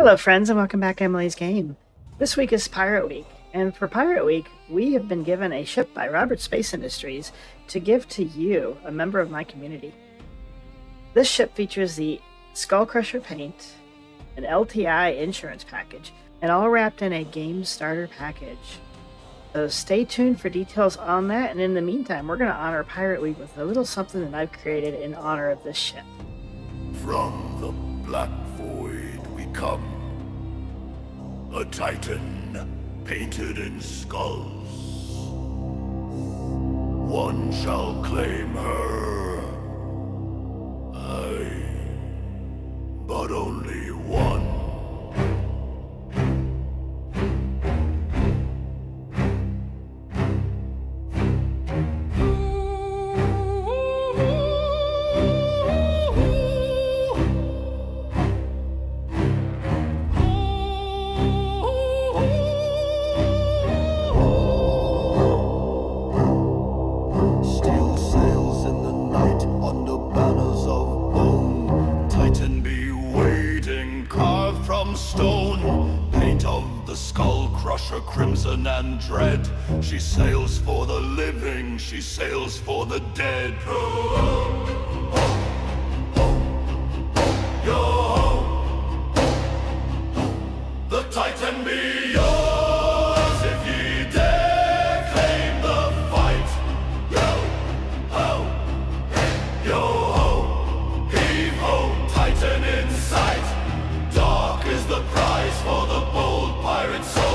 Hello, friends, and welcome back to Emily's Game. This week is Pirate Week, and for Pirate Week, we have been given a ship by Robert Space Industries to give to you, a member of my community. This ship features the Skull Crusher paint, an LTI insurance package, and all wrapped in a game starter package. So stay tuned for details on that, and in the meantime, we're going to honor Pirate Week with a little something that I've created in honor of this ship. From the Black Void we come, a Titan painted in skulls. One shall claim her, but only one. Crimson and dread. She sails for the living, she sails for the dead. The Titan be yours if ye dare claim the fight. Yo-ho, heave-ho, Titan in sight. Dark is the prize for the bold pirate soul.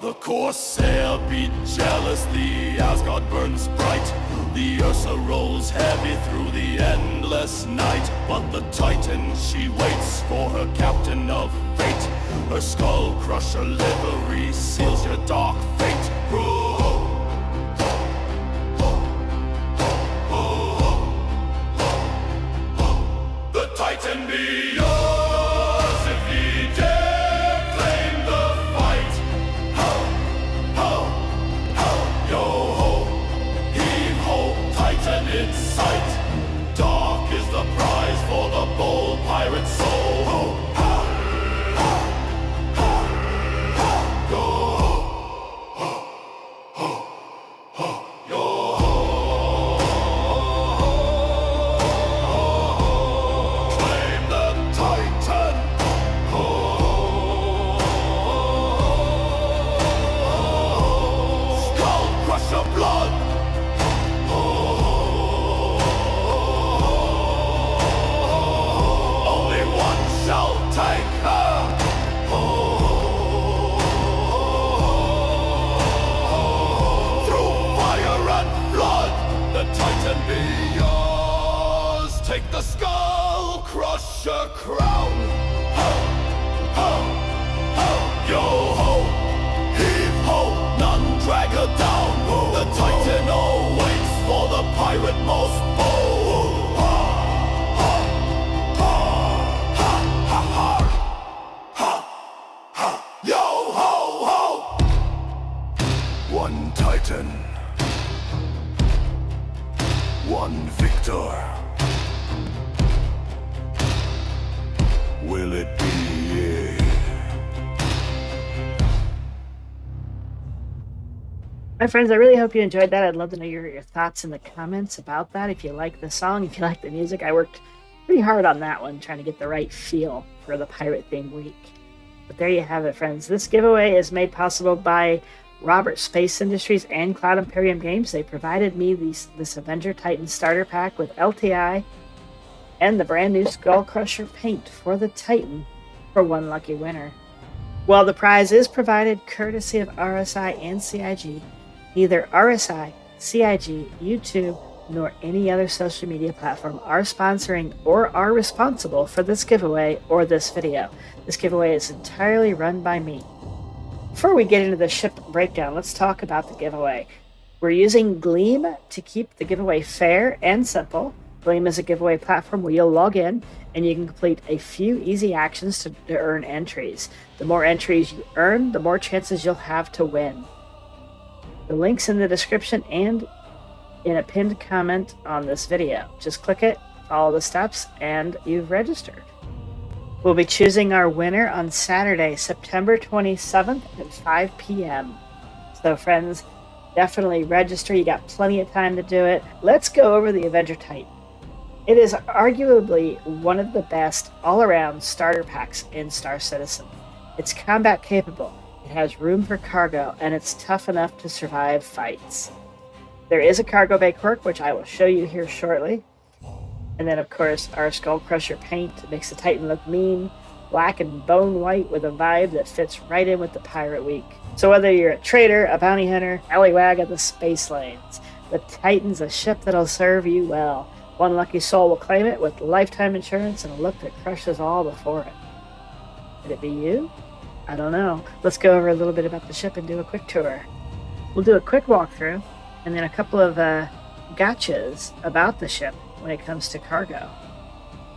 The Corsair be jealous, the Asgard burns bright. The Ursa rolls heavy through the endless night. But the Titan, she waits for her captain of fate. Her skull crusher livery seals your dark fate. The Titan be yours if ye dare claim the fight. Yo-ho, heave-ho, Titan in sight. Dark is the prize for the bold pirate soul. Claim the Titan. Skull crusher blood. Only one shall take her. Through fire and blood, the Titan be yours. Take the Skull Crusher crown. Yo-ho, heave-ho, none drag her down. The Titan awaits for the pirate most bold. Yo-ho-ho! One Titan, one victor. Will it be ye? My friends, I really hope you enjoyed that. I'd love to know your thoughts in the comments about that. If you like the song, if you like the music, I worked pretty hard on that one, trying to get the right feel for the Pirate Theme Week. But there you have it, friends. This giveaway is made possible by Robert Space Industries and Cloud Imperium Games. They provided me this Avenger Titan starter pack with LTI and the brand new Skull Crusher paint for the Titan for one lucky winner. While the prize is provided courtesy of RSI and CIG, neither RSI, CIG, YouTube, nor any other social media platform are sponsoring or are responsible for this giveaway or this video. This giveaway is entirely run by me. Before we get into the ship breakdown, let's talk about the giveaway. We're using Gleam to keep the giveaway fair and simple. Gleam is a giveaway platform where you'll log in and you can complete a few easy actions to earn entries. The more entries you earn, the more chances you'll have to win. The link's in the description and in a pinned comment on this video. Just click it, follow the steps, and you've registered. We'll be choosing our winner on Saturday, September 27th at 5 p.m. So friends, definitely register. You got plenty of time to do it. Let's go over the Avenger Titan. It is arguably one of the best all-around starter packs in Star Citizen. It's combat capable, it has room for cargo, and it's tough enough to survive fights. There is a cargo bay quirk, which I will show you here shortly. And then, of course, our Skull Crusher paint makes the Titan look mean, black and bone white with a vibe that fits right in with the Pirate Week. So whether you're a trader, a bounty hunter, allywag of the space lanes, the Titan's a ship that'll serve you well. One lucky soul will claim it with lifetime insurance and a look that crushes all before it. Could it be you? I don't know. Let's go over a little bit about the ship and do a quick tour. We'll do a quick walkthrough and then a couple of gotchas about the ship when it comes to cargo.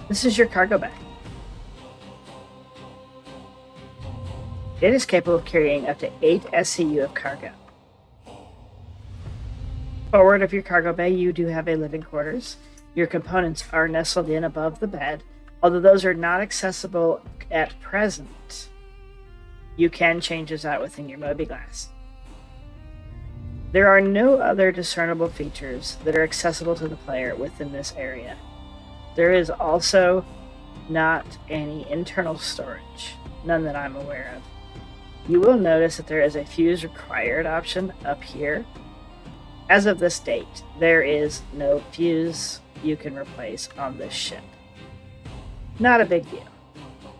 This is your cargo bay. It is capable of carrying up to 8 SCU of cargo. Forward of your cargo bay, you do have a living quarters. Your components are nestled in above the bed, although those are not accessible at present. You can change those out within your mobiGlas. There are no other discernible features that are accessible to the player within this area. There is also not any internal storage, none that I'm aware of. You will notice that there is a fuse required option up here. As of this date, there is no fuse you can replace on this ship. Not a big deal.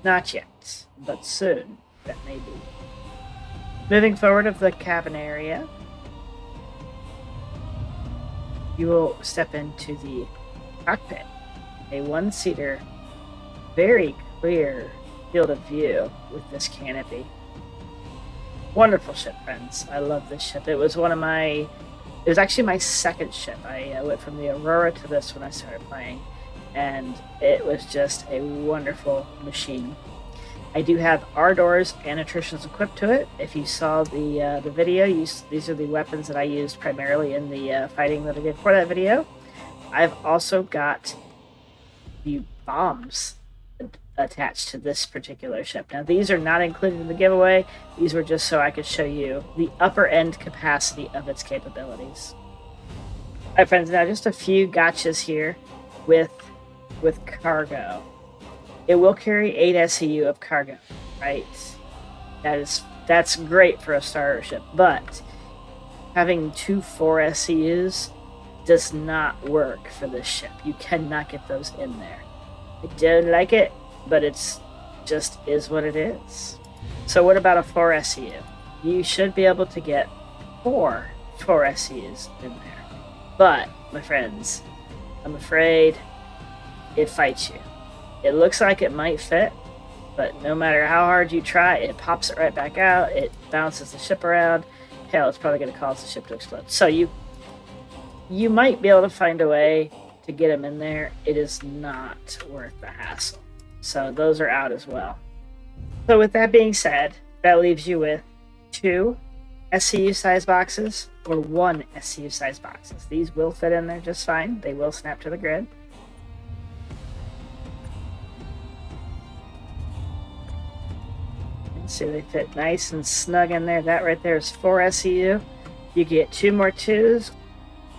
Not yet, but soon that may be. Moving forward of the cabin area, you will step into the cockpit, a one-seater, very clear field of view with this canopy. Wonderful ship, friends. I love this ship. It was actually my second ship. I went from the Aurora to this when I started playing, and it was just a wonderful machine. I do have R doors and attritions equipped to it. If you saw the video, these are the weapons that I used primarily in the fighting that I did for that video. I've also got the bombs attached to this particular ship. Now, these are not included in the giveaway. These were just so I could show you the upper end capacity of its capabilities. All right, friends, now just a few gotchas here with cargo. It will carry 8 SCU of cargo, right? That's great for a starter ship, but having 2 4 SCUs does not work for this ship. You cannot get those in there. I don't like it, but it's just is what it is. So what about a 4 SCU? You should be able to get 4 SCUs in there. But, my friends, I'm afraid it fights you. It looks like it might fit, but no matter how hard you try, it pops it right back out, it bounces the ship around. Hell, it's probably going to cause the ship to explode. So you might be able to find a way to get them in there. It is not worth the hassle. So those are out as well. So with that being said, that leaves you with 2 SCU size boxes or 1 SCU size boxes. These will fit in there just fine. They will snap to the grid. See, they fit nice and snug in there. That right there is 4 SCU. You get 2 more 2s,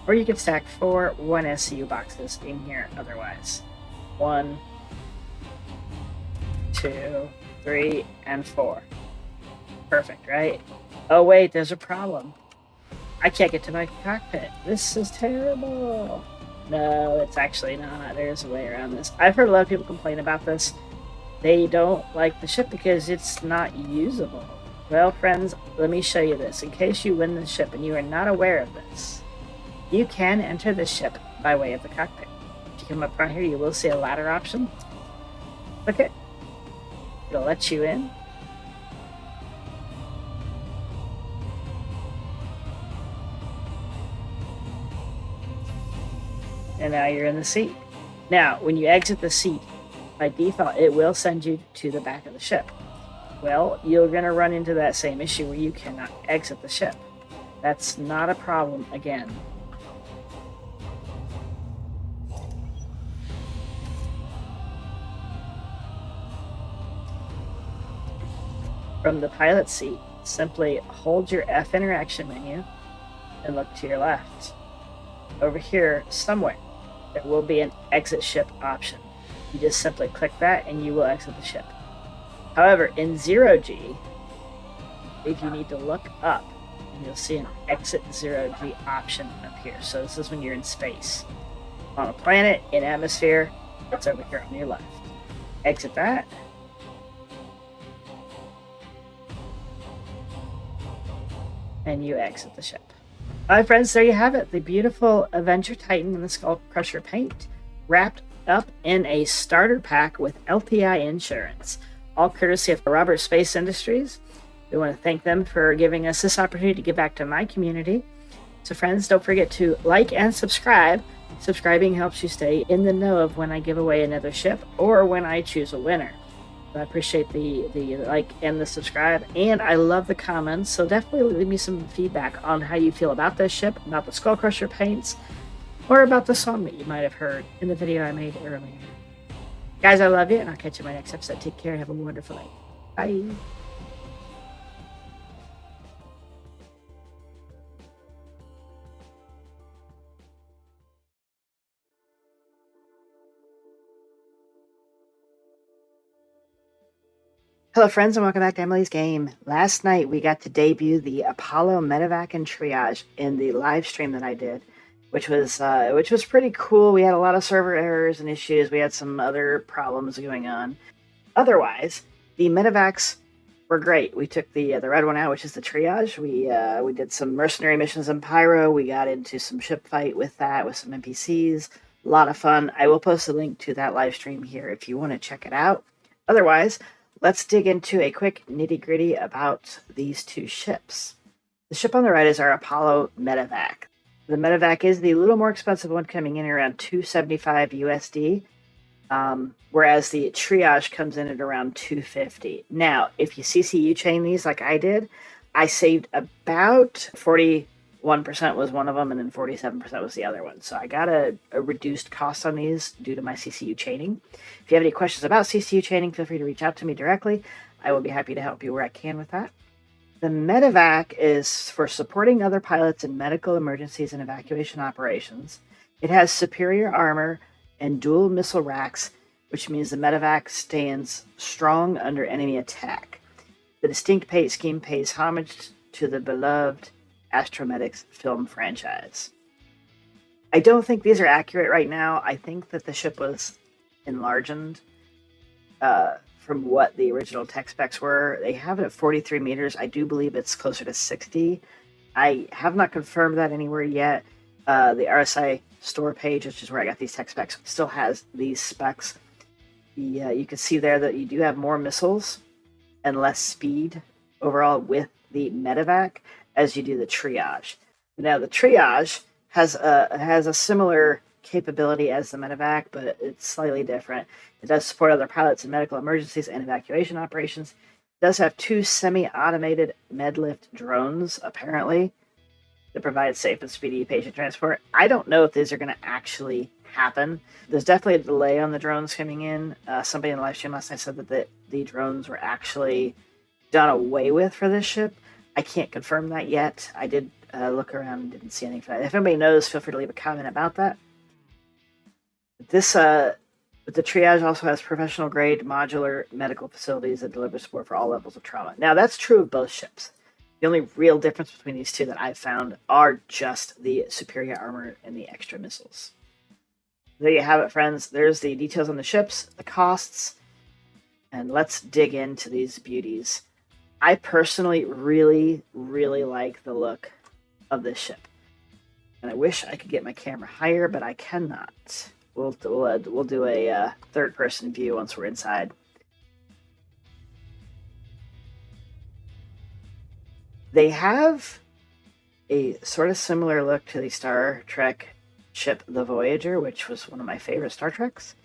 or you can stack 4 1 SCU boxes in here otherwise. 1, 2, 3, and 4. Perfect, right? Oh wait, there's a problem. I can't get to my cockpit. This is terrible. No, it's actually not. There's a way around this. I've heard a lot of people complain about this. They don't like the ship because it's not usable. Well, friends, let me show you this. In case you win the ship and you are not aware of this, you can enter the ship by way of the cockpit. If you come up front here, you will see a ladder option. Click it. It'll let you in. And now you're in the seat. Now, when you exit the seat, by default, it will send you to the back of the ship. Well, you're going to run into that same issue where you cannot exit the ship. That's not a problem again. From the pilot seat, simply hold your F interaction menu and look to your left. Over here, somewhere, there will be an exit ship option. You just simply click that and you will exit the ship. However, in 0G, if you need to look up, and you'll see an exit 0G option up here. So this is when you're in space. On a planet, in atmosphere, it's over here on your left. Exit that. And you exit the ship. All right, friends, there you have it. The beautiful Avenger Titan in the Skull Crusher paint, wrapped up in a starter pack with LTI insurance, all courtesy of Robert Space Industries. We want to thank them for giving us this opportunity to give back to my community. So friends, don't forget to like and subscribe. Subscribing helps you stay in the know of when I give away another ship or when I choose a winner. So I appreciate the like and the subscribe, and I love the comments. So definitely leave me some feedback on how you feel about this ship, about the Skull Crusher paints, or about the song that you might have heard in the video I made earlier. Guys, I love you, and I'll catch you in my next episode. Take care. Have a wonderful night. Bye. Hello friends, and welcome back to Emily's Game. Last night we got to debut the Apollo Medevac and Triage in the live stream that I did, which was pretty cool. We had a lot of server errors and issues. We had some other problems going on. Otherwise, the Medevacs were great. We took the red one out, which is the Triage. We did some mercenary missions in Pyro. We got into some ship fight with that, with some NPCs. A lot of fun. I will post a link to that live stream here if you want to check it out. Otherwise, let's dig into a quick nitty-gritty about these two ships. The ship on the right is our Apollo Medevac. The Medevac is the little more expensive one, coming in around $275 USD, whereas the Triage comes in at around $250. Now, if you CCU chain these like I did, I saved about 41% was one of them, and then 47% was the other one. So I got a reduced cost on these due to my CCU chaining. If you have any questions about CCU chaining, feel free to reach out to me directly. I will be happy to help you where I can with that. The Medevac is for supporting other pilots in medical emergencies and evacuation operations. It has superior armor and dual missile racks, which means the Medevac stands strong under enemy attack. The distinct paint scheme pays homage to the beloved Astromedics film franchise. I don't think these are accurate right now. I think that the ship was enlarged from what the original tech specs were. They have it at 43 meters. I do believe it's closer to 60. I have not confirmed that anywhere yet. The RSI store page, which is where I got these tech specs, still has these specs. You can see there that you do have more missiles and less speed overall with the Medevac as you do the Triage. Now the Triage has a similar capability as the Medevac, but it's slightly different. It does support other pilots in medical emergencies and evacuation operations. It does have 2 semi-automated medlift drones, apparently, that provide safe and speedy patient transport. I don't know if these are going to actually happen. There's definitely a delay on the drones coming in. Somebody in the live stream last night said that the drones were actually done away with for this ship. I can't confirm that yet. I did look around and didn't see anything for that. If anybody knows, feel free to leave a comment about that. The Triage also has professional-grade modular medical facilities that deliver support for all levels of trauma. Now, that's true of both ships. The only real difference between these two that I've found are just the superior armor and the extra missiles. There you have it, friends. There's the details on the ships, the costs, and let's dig into these beauties. I personally really, really like the look of this ship. And I wish I could get my camera higher, but I cannot. We'll do a third-person view once we're inside. They have a sort of similar look to the Star Trek ship, the Voyager, which was one of my favorite Star Treks.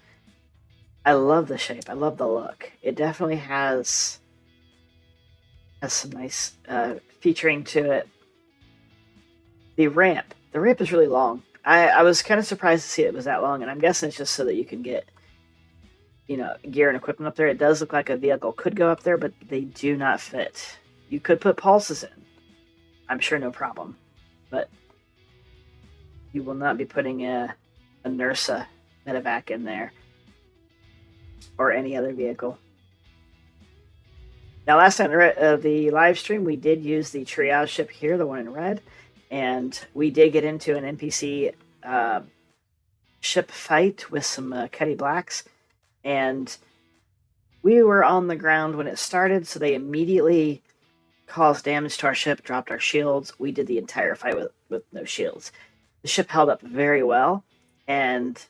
I love the shape. I love the look. It definitely has some nice featuring to it. The ramp is really long. I was kind of surprised to see it was that long, and I'm guessing it's just so that you can get, gear and equipment up there. It does look like a vehicle could go up there, but they do not fit. You could put pulses in. I'm sure no problem. But you will not be putting a NERSA medevac in there. Or any other vehicle. Now, last time the live stream, we did use the triage ship here, the one in red. And we did get into an NPC ship fight with some Cuddy Blacks. And we were on the ground when it started, so they immediately caused damage to our ship, dropped our shields. We did the entire fight with no shields. The ship held up very well, and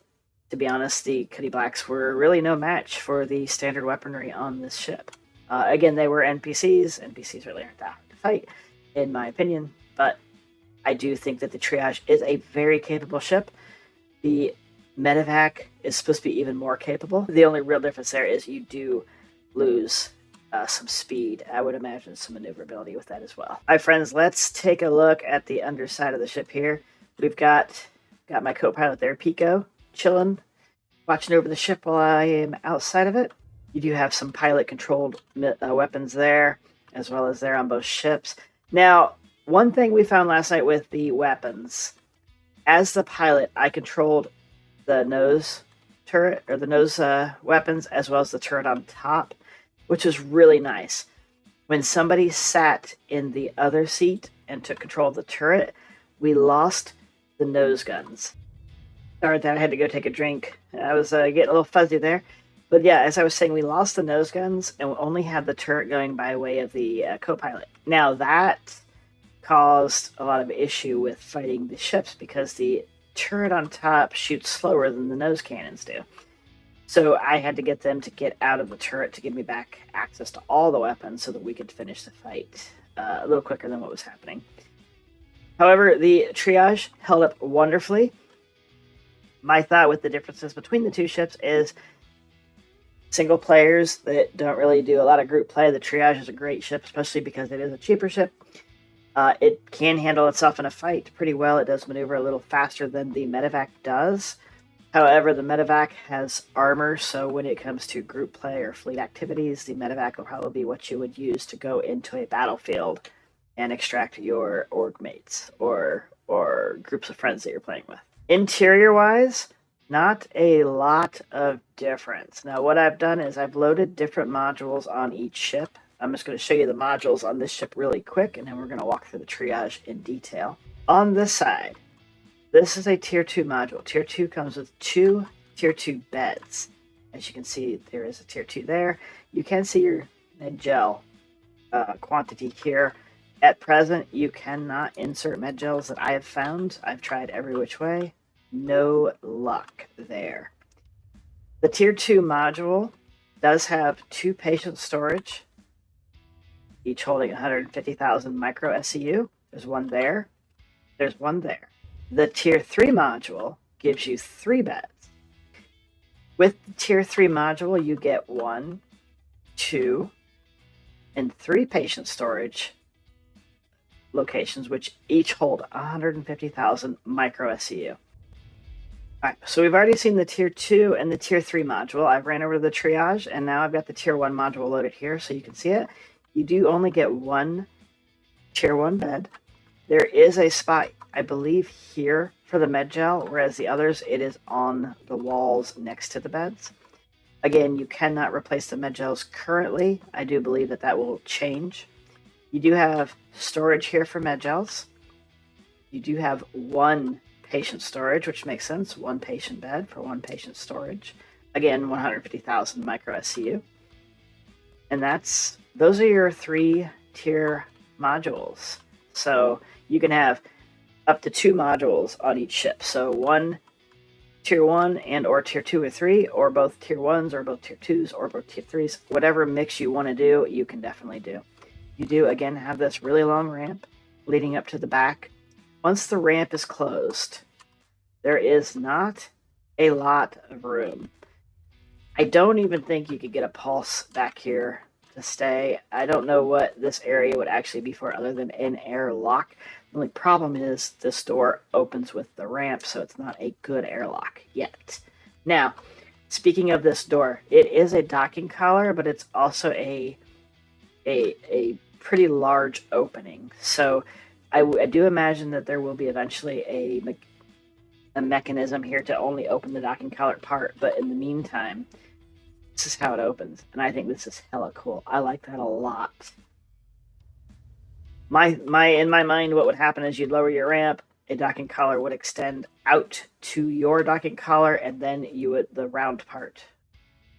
to be honest, the Cuddy Blacks were really no match for the standard weaponry on this ship. Again, they were NPCs. NPCs really aren't that hard to fight, in my opinion, but I do think that the triage is a very capable ship. The medevac is supposed to be even more capable. The only real difference there is you do lose some speed. I would imagine some maneuverability with that as well. All right, friends, let's take a look at the underside of the ship here. We've got my co-pilot there, Pico, chilling, watching over the ship while I am outside of it. You do have some pilot-controlled weapons there, as well as there on both ships. Now, one thing we found last night with the weapons, as the pilot, I controlled the nose turret, or the nose weapons, as well as the turret on top, which is really nice. When somebody sat in the other seat and took control of the turret, we lost the nose guns. Sorry that I had to go take a drink. I was getting a little fuzzy there. But yeah, as I was saying, we lost the nose guns and we only had the turret going by way of the co-pilot. Now that caused a lot of issue with fighting the ships because the turret on top shoots slower than the nose cannons do. So I had to get them to get out of the turret to give me back access to all the weapons so that we could finish the fight a little quicker than what was happening. However, the triage held up wonderfully. My thought with the differences between the two ships is single players that don't really do a lot of group play. The triage is a great ship, especially because it is a cheaper ship. It can handle itself in a fight pretty well. It does maneuver a little faster than the medevac does. However, the medevac has armor, so when it comes to group play or fleet activities, the medevac will probably be what you would use to go into a battlefield and extract your org mates or groups of friends that you're playing with. Interior-wise, not a lot of difference. Now, what I've done is I've loaded different modules on each ship. I'm just going to show you the modules on this ship really quick, and then we're going to walk through the triage in detail. On this side, this is a Tier 2 module. Tier 2 comes with 2 Tier 2 beds. As you can see, there is a Tier 2 there. You can see your med gel quantity here. At present, you cannot insert med gels that I have found. I've tried every which way. No luck there. The Tier 2 module does have 2 patient storage, each holding 150,000 micro SEU. There's one there. There's one there. The Tier 3 module gives you 3 beds. With the Tier 3 module, you get 1, 2, and 3 patient storage locations, which each hold 150,000 micro SEU. Alright, so we've already seen the Tier 2 and the Tier 3 module. I've ran over the triage, and now I've got the Tier 1 module loaded here, so you can see it. You do only get 1 Tier 1 bed. There is a spot, I believe, here for the med gel, whereas the others, it is on the walls next to the beds. Again, you cannot replace the med gels currently. I do believe that that will change. You do have storage here for med gels. You do have 1 patient storage, which makes sense. 1 patient bed for 1 patient storage. Again, 150,000 micro SCU. And those are your 3 tier modules. So you can have up to 2 modules on each ship. So 1 Tier 1 and or Tier 2 or 3, or both Tier 1s or both Tier 2s or both Tier 3s. Whatever mix you want to do, you can definitely do. You do, again, have this really long ramp leading up to the back. Once the ramp is closed, there is not a lot of room. I don't even think you could get a pulse back here to stay. I don't know what this area would actually be for other than an airlock. The only problem is this door opens with the ramp, so it's not a good airlock yet. Now, Speaking of this door, it is a docking collar, but it's also a pretty large opening. So I do imagine that there will be eventually a mechanism here to only open the docking collar part. But in the meantime, this is how it opens, and I think this is hella cool. I like that a lot. In my mind, what would happen is you'd lower your ramp, a docking collar would extend out to your docking collar, and then the round part,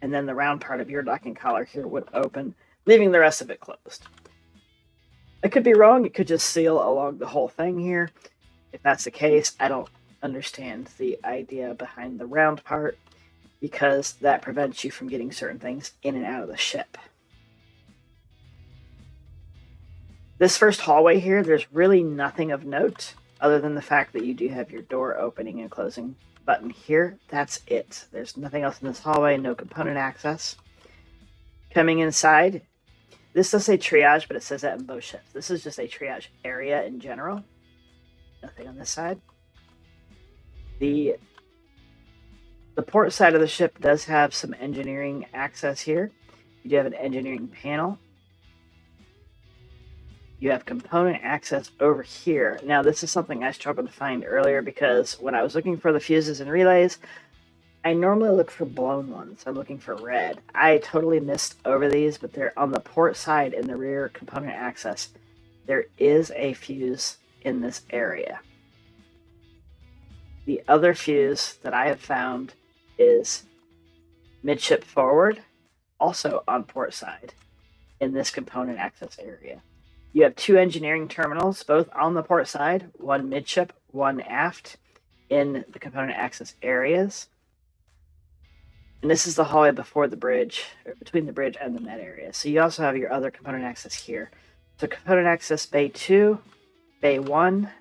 and then the round part of your docking collar here would open, leaving the rest of it closed. I could be wrong. It could just seal along the whole thing here. If that's the case, I don't understand the idea behind the round part, because that prevents you from getting certain things in and out of the ship. This first hallway here, there's really nothing of note other than the fact that you do have your door opening and closing button here. That's it. There's nothing else in this hallway, no component access. Coming inside, this does say triage, but it says that in both ships. This is just a triage area in general. Nothing on this side. The port side of the ship does have some engineering access here. You do have an engineering panel. You have component access over here. Now, this is something I struggled to find earlier because when I was looking for the fuses and relays, I normally look for blown ones. I'm looking for red. I totally missed over these, but they're on the port side in the rear component access. There is a fuse in this area. The other fuse that I have found is midship forward, also on port side in this component access area. You have two engineering terminals, both on the port side, one midship, one aft, in the component access areas. And this is the hallway before the bridge, or between the bridge and the med area. So you also have your other component access here. So component access bay 2, bay 1.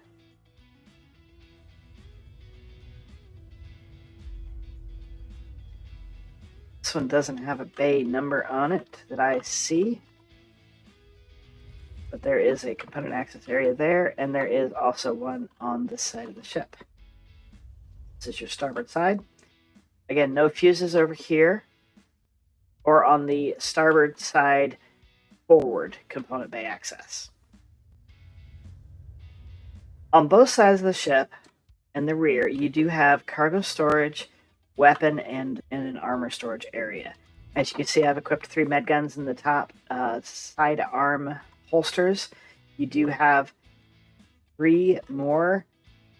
This one doesn't have a bay number on it that I see. But there is a component access area there, and there is also one on this side of the ship. This is your starboard side. Again, no fuses over here or on the starboard side forward component bay access. On both sides of the ship and the rear, you do have cargo storage, weapon, and an armor storage area. As you can see, I've equipped 3 med guns in the top sidearm holsters. You do have 3 more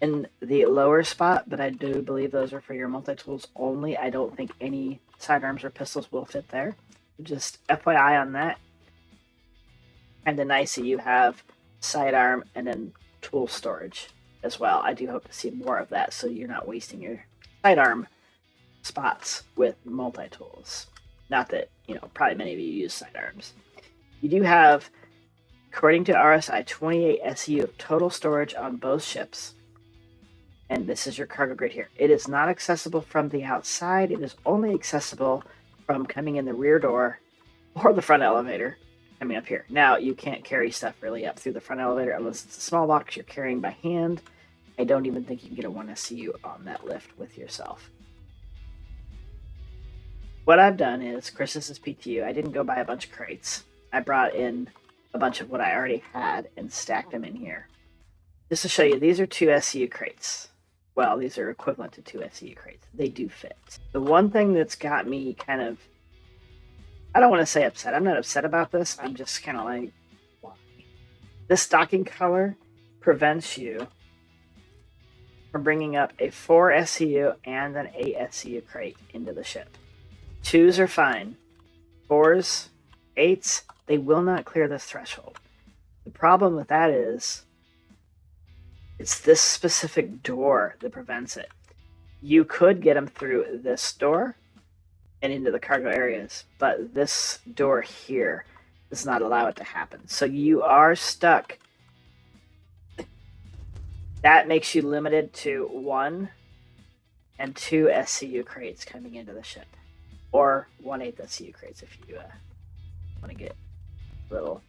in the lower spot, but I do believe those are for your multi-tools only. I don't think any sidearms or pistols will fit there. Just FYI on that. And the nice that you have sidearm and then tool storage as well. I do hope to see more of that so you're not wasting your sidearm spots with multi-tools. Not that, probably many of you use sidearms. You do have, according to RSI, 28 SEU of total storage on both ships. And this is your cargo grade here. It is not accessible from the outside. It is only accessible from coming in the rear door or the front elevator coming up here. Now, you can't carry stuff really up through the front elevator unless it's a small box you're carrying by hand. I don't even think you can get a 1 SEU on that lift with yourself. What I've done is, Chris, this is PTU. I didn't go buy a bunch of crates. I brought in a bunch of what I already had and stacked them in here. Just to show you, these are 2 SEU crates. Well, these are equivalent to 2 SEU crates. They do fit. The one thing that's got me kind of, I don't want to say upset. I'm not upset about this. I'm just kind of like, why? This docking color prevents you from bringing up a 4 SEU and an 8 SEU crate into the ship. 2s are fine. 4s, 8s, they will not clear this threshold. The problem with that is it's this specific door that prevents it. You could get them through this door and into the cargo areas, but this door here does not allow it to happen. So you are stuck. That makes you limited to 1 and 2 SCU crates coming into the ship. Or 1/8 SCU crates if you want to get a little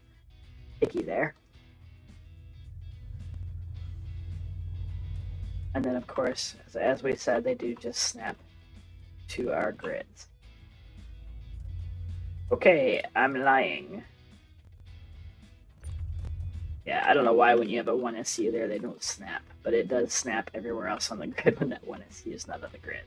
picky there. And then, of course, as we said, they do just snap to our grids. Okay, I'm lying. Yeah, I don't know why when you have a 1 SU there, they don't snap. But it does snap everywhere else on the grid when that 1 SU is not on the grid.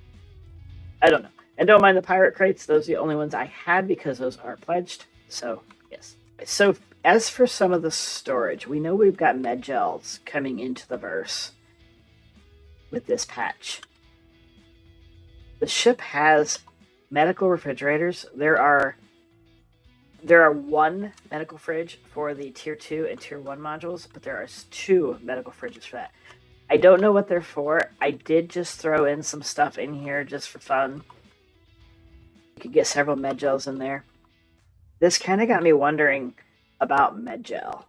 I don't know. And don't mind the pirate crates. Those are the only ones I had because those are pledged. So, yes. So, as for some of the storage, we know we've got med gels coming into the verse with this patch. The ship has medical refrigerators. There are 1 medical fridge for the tier 2 and tier 1 modules, but there are 2 medical fridges for that. I don't know what they're for. I did just throw in some stuff in here just for fun. You could get several med gels in there. This kind of got me wondering about med gel.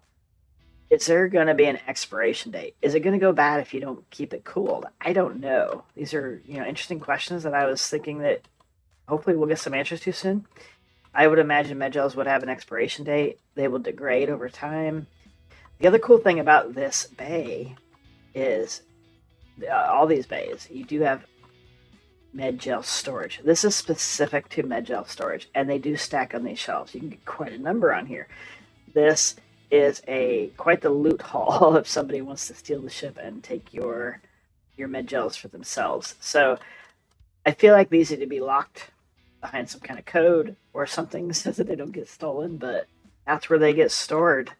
Is there going to be an expiration date? Is it going to go bad if you don't keep it cooled? I don't know. These are, interesting questions that I was thinking that hopefully we'll get some answers to soon. I would imagine med gels would have an expiration date. They will degrade over time. The other cool thing about this bay is all these bays, you do have med gel storage. This is specific to med gel storage, and they do stack on these shelves. You can get quite a number on here. This is quite the loot haul if somebody wants to steal the ship and take your med gels for themselves. So I feel like these need to be locked behind some kind of code or something so that they don't get stolen, but that's where they get stored.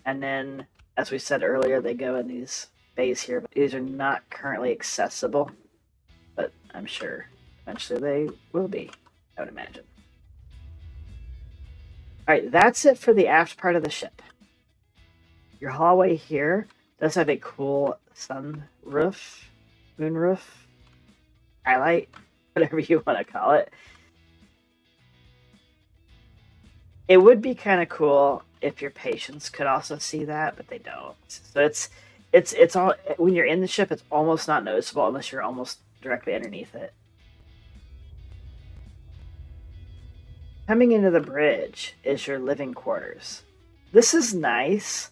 And then, as we said earlier, they go in these bays here. These are not currently accessible, but I'm sure eventually they will be, I would imagine. Alright, that's it for the aft part of the ship. Your hallway here does have a cool sunroof, moonroof, skylight, whatever you want to call it. It would be kind of cool if your patients could also see that, but they don't. So it's all, when you're in the ship, it's almost not noticeable unless you're almost directly underneath it. Coming into the bridge is your living quarters. This is nice.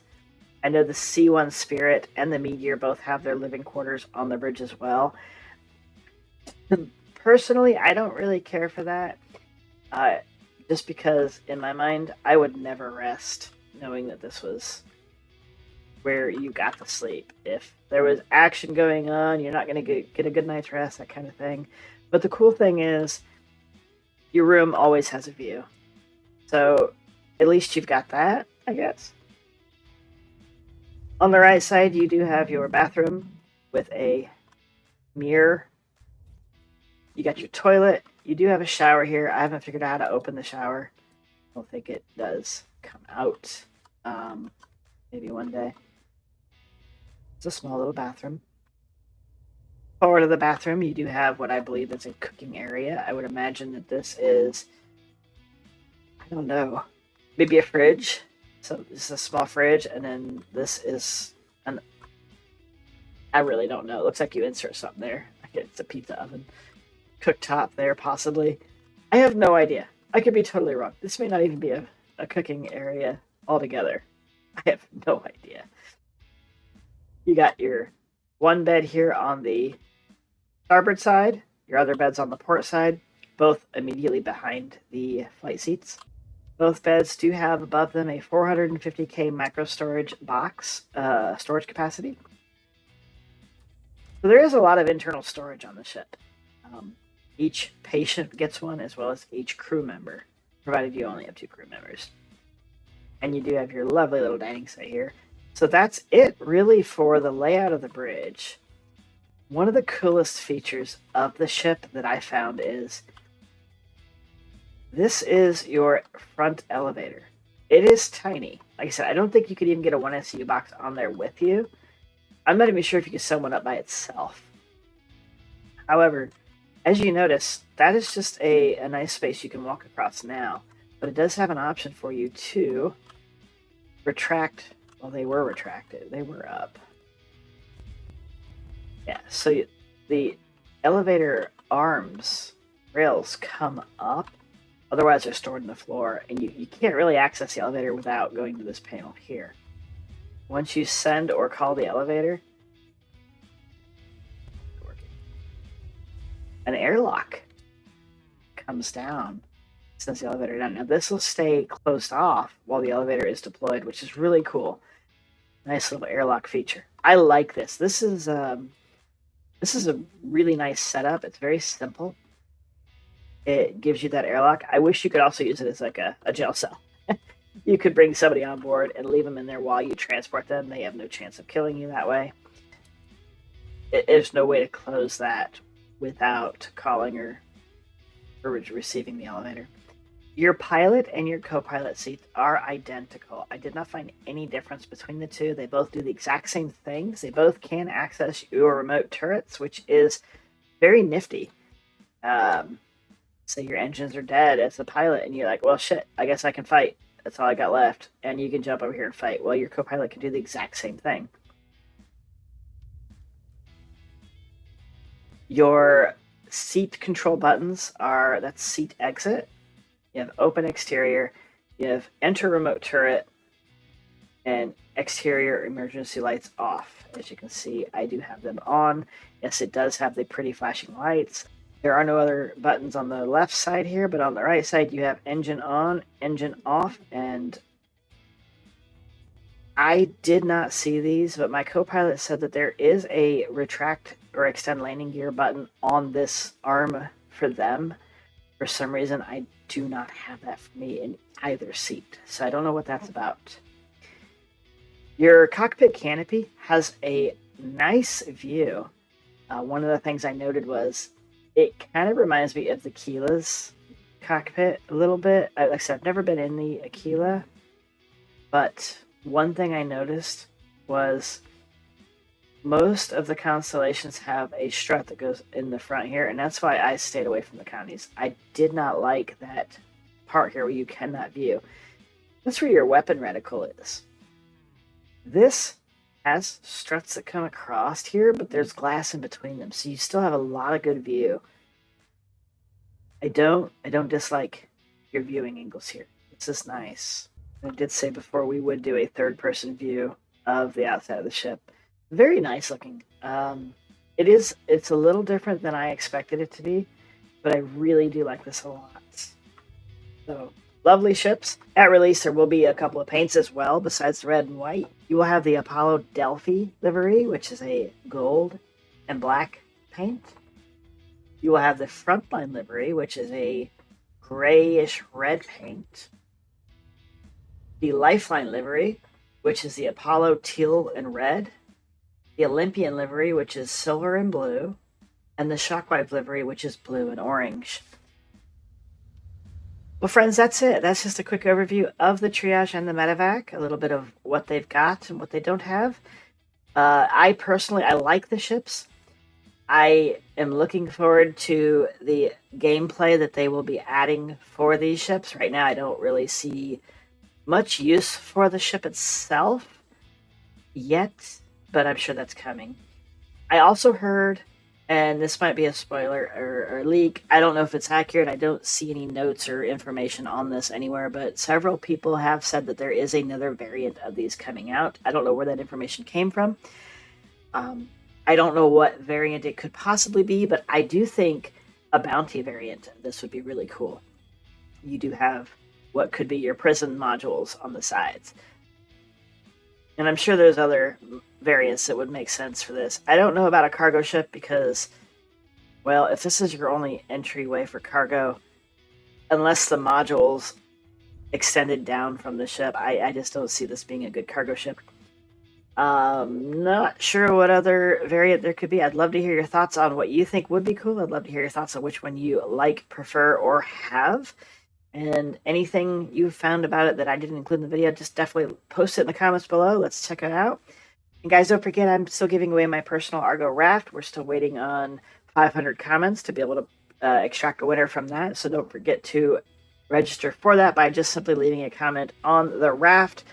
I know the C1 Spirit and the Meteor both have their living quarters on the bridge as well. Personally, I don't really care for that. Just because, in my mind, I would never rest knowing that this was where you got to sleep. If there was action going on, you're not going to get a good night's rest, that kind of thing. But the cool thing is, your room always has a view. So, at least you've got that, I guess. On the right side, you do have your bathroom with a mirror. You got your toilet. You do have a shower here. I haven't figured out how to open the shower. I don't think it does come out. Maybe one day. It's a small little bathroom. Forward of the bathroom, you do have what I believe is a cooking area. I would imagine that this is, I don't know, maybe a fridge. So this is a small fridge, and then this is I really don't know. It looks like you insert something there. It's a pizza oven. Cooktop there, possibly. I have no idea. I could be totally wrong. This may not even be a cooking area altogether. I have no idea. You got your one bed here on the starboard side, your other bed's on the port side, both immediately behind the flight seats. Both beds do have above them a 450k micro storage box storage capacity. So there is a lot of internal storage on the ship. Each patient gets one, as well as each crew member, provided you only have 2 crew members. And you do have your lovely little dining set here. So that's it, really, for the layout of the bridge. One of the coolest features of the ship that I found is this is your front elevator. It is tiny. Like I said, I don't think you could even get a 1SU box on there with you. I'm not even sure if you could send one up by itself. However, as you notice, that is just a nice space you can walk across now. But it does have an option for you to retract. Well, they were retracted. They were up. Yeah, so the elevator arms, rails come up. Otherwise, they're stored in the floor. And you can't really access the elevator without going to this panel here. Once you send or call the elevator, an airlock comes down, sends the elevator down. Now this will stay closed off while the elevator is deployed, which is really cool. Nice little airlock feature. I like this. This is a really nice setup. It's very simple. It gives you that airlock. I wish you could also use it as like a jail cell. You could bring somebody on board and leave them in there while you transport them. They have no chance of killing you that way. There's no way to close that without calling or receiving the elevator. Your pilot and your co-pilot seats are identical. I did not find any difference between the two. They both do the exact same things. They both can access your remote turrets, which is very nifty. Say your engines are dead as the pilot, and you're like, well, shit, I guess I can fight. That's all I got left. And you can jump over here and fight. Well, your co-pilot can do the exact same thing. Your seat control buttons are, that's seat exit. You have open exterior, you have enter remote turret, and exterior emergency lights off. As you can see, I do have them on. Yes, it does have the pretty flashing lights. There are no other buttons on the left side here, but on the right side you have engine on, engine off, and I did not see these, but my co-pilot said that there is a retract or extend landing gear button on this arm for them. For some reason, I do not have that for me in either seat, so I don't know what that's about. Your cockpit canopy has a nice view. One of the things I noted was it kind of reminds me of the Aquila's cockpit a little bit. Like I said, I've never been in the Aquila, but one thing I noticed was most of the constellations have a strut that goes in the front here, and that's why I stayed away from the counties. I did not like that part here where you cannot view. That's where your weapon reticle is. This has struts that come across here, but there's glass in between them, so you still have a lot of good view. I don't dislike your viewing angles here. This is nice. I did say before we would do a third-person view of the outside of the ship. Very nice looking. It's a little different than I expected it to be, but I really do like this a lot. So, lovely ships. At release, there will be a couple of paints as well, besides the red and white. You will have the Apollo Delphi livery, which is a gold and black paint. You will have the Frontline livery, which is a grayish red paint. The Lifeline livery, which is the Apollo teal and red. The Olympian livery, which is silver and blue. And the Shockwave livery, which is blue and orange. Well, friends, that's it. That's just a quick overview of the Triage and the Medevac, a little bit of what they've got and what they don't have. I like the ships. I am looking forward to the gameplay that they will be adding for these ships. Right now, I don't really see much use for the ship itself yet, but I'm sure that's coming. I also heard, and this might be a spoiler or leak, I don't know if it's accurate, I don't see any notes or information on this anywhere, but several people have said that there is another variant of these coming out. I don't know where that information came from. I don't know what variant it could possibly be, but I do think a bounty variant of this would be really cool. You do have what could be your prison modules on the sides. And I'm sure there's other variants that would make sense for this. I don't know about a cargo ship because, well, if this is your only entryway for cargo, unless the modules extended down from the ship, I just don't see this being a good cargo ship. Not sure what other variant there could be. I'd love to hear your thoughts on what you think would be cool. I'd love to hear your thoughts on which one you like, prefer, or have. And anything you found about it that I didn't include in the video, just definitely post it in the comments below. Let's check it out. And guys, don't forget, I'm still giving away my personal Argo raft. We're still waiting on 500 comments to be able to extract a winner from that. So don't forget to register for that by just simply leaving a comment on the raft,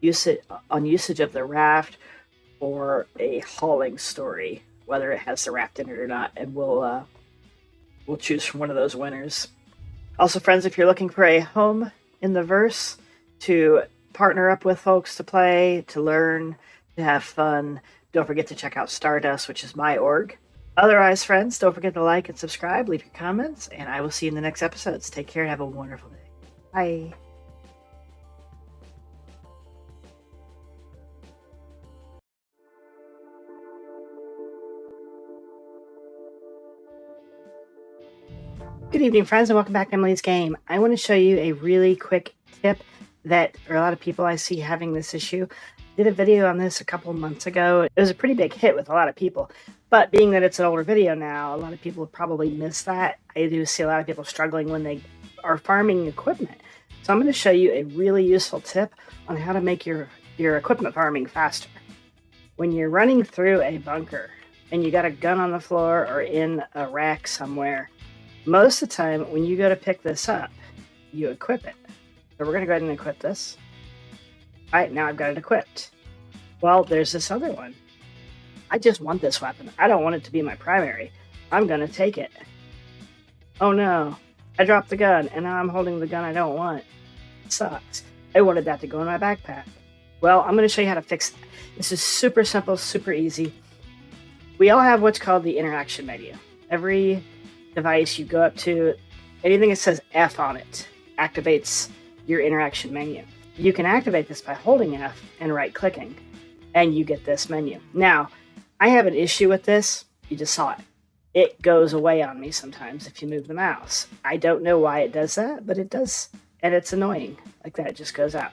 usage of the raft, or a hauling story, whether it has the raft in it or not, and we'll choose from one of those winners. Also, friends, if you're looking for a home in the verse to partner up with folks to play, to learn, to have fun, don't forget to check out Stardust, which is my org. Otherwise, friends, don't forget to like and subscribe, leave your comments, and I will see you in the next episodes. Take care and have a wonderful day. Bye. Good evening, friends, and welcome back to Emily's Game. I want to show you a really quick tip that a lot of people I see having this issue. I did a video on this a couple of months ago. It was a pretty big hit with a lot of people, but being that it's an older video now, a lot of people have probably missed that. I do see a lot of people struggling when they are farming equipment. So I'm going to show you a really useful tip on how to make your equipment farming faster. When you're running through a bunker and you got a gun on the floor or in a rack somewhere, most of the time when you go to pick this up, you equip it. So we're going to go ahead and equip this. All right, now I've got it equipped. Well, there's this other one. I just want this weapon. I don't want it to be my primary. I'm going to take it. Oh no, I dropped the gun and now I'm holding the gun I don't want. It sucks. I wanted that to go in my backpack. Well, I'm going to show you how to fix that. This is super simple, super easy. We all have what's called the interaction menu. Every device you go up to, anything that says F on it activates your interaction menu. You can activate this by holding F and right-clicking, and you get this menu. Now, I have an issue with this. You just saw it. It goes away on me sometimes if you move the mouse. I don't know why it does that, but it does, and it's annoying. Like that, it just goes out.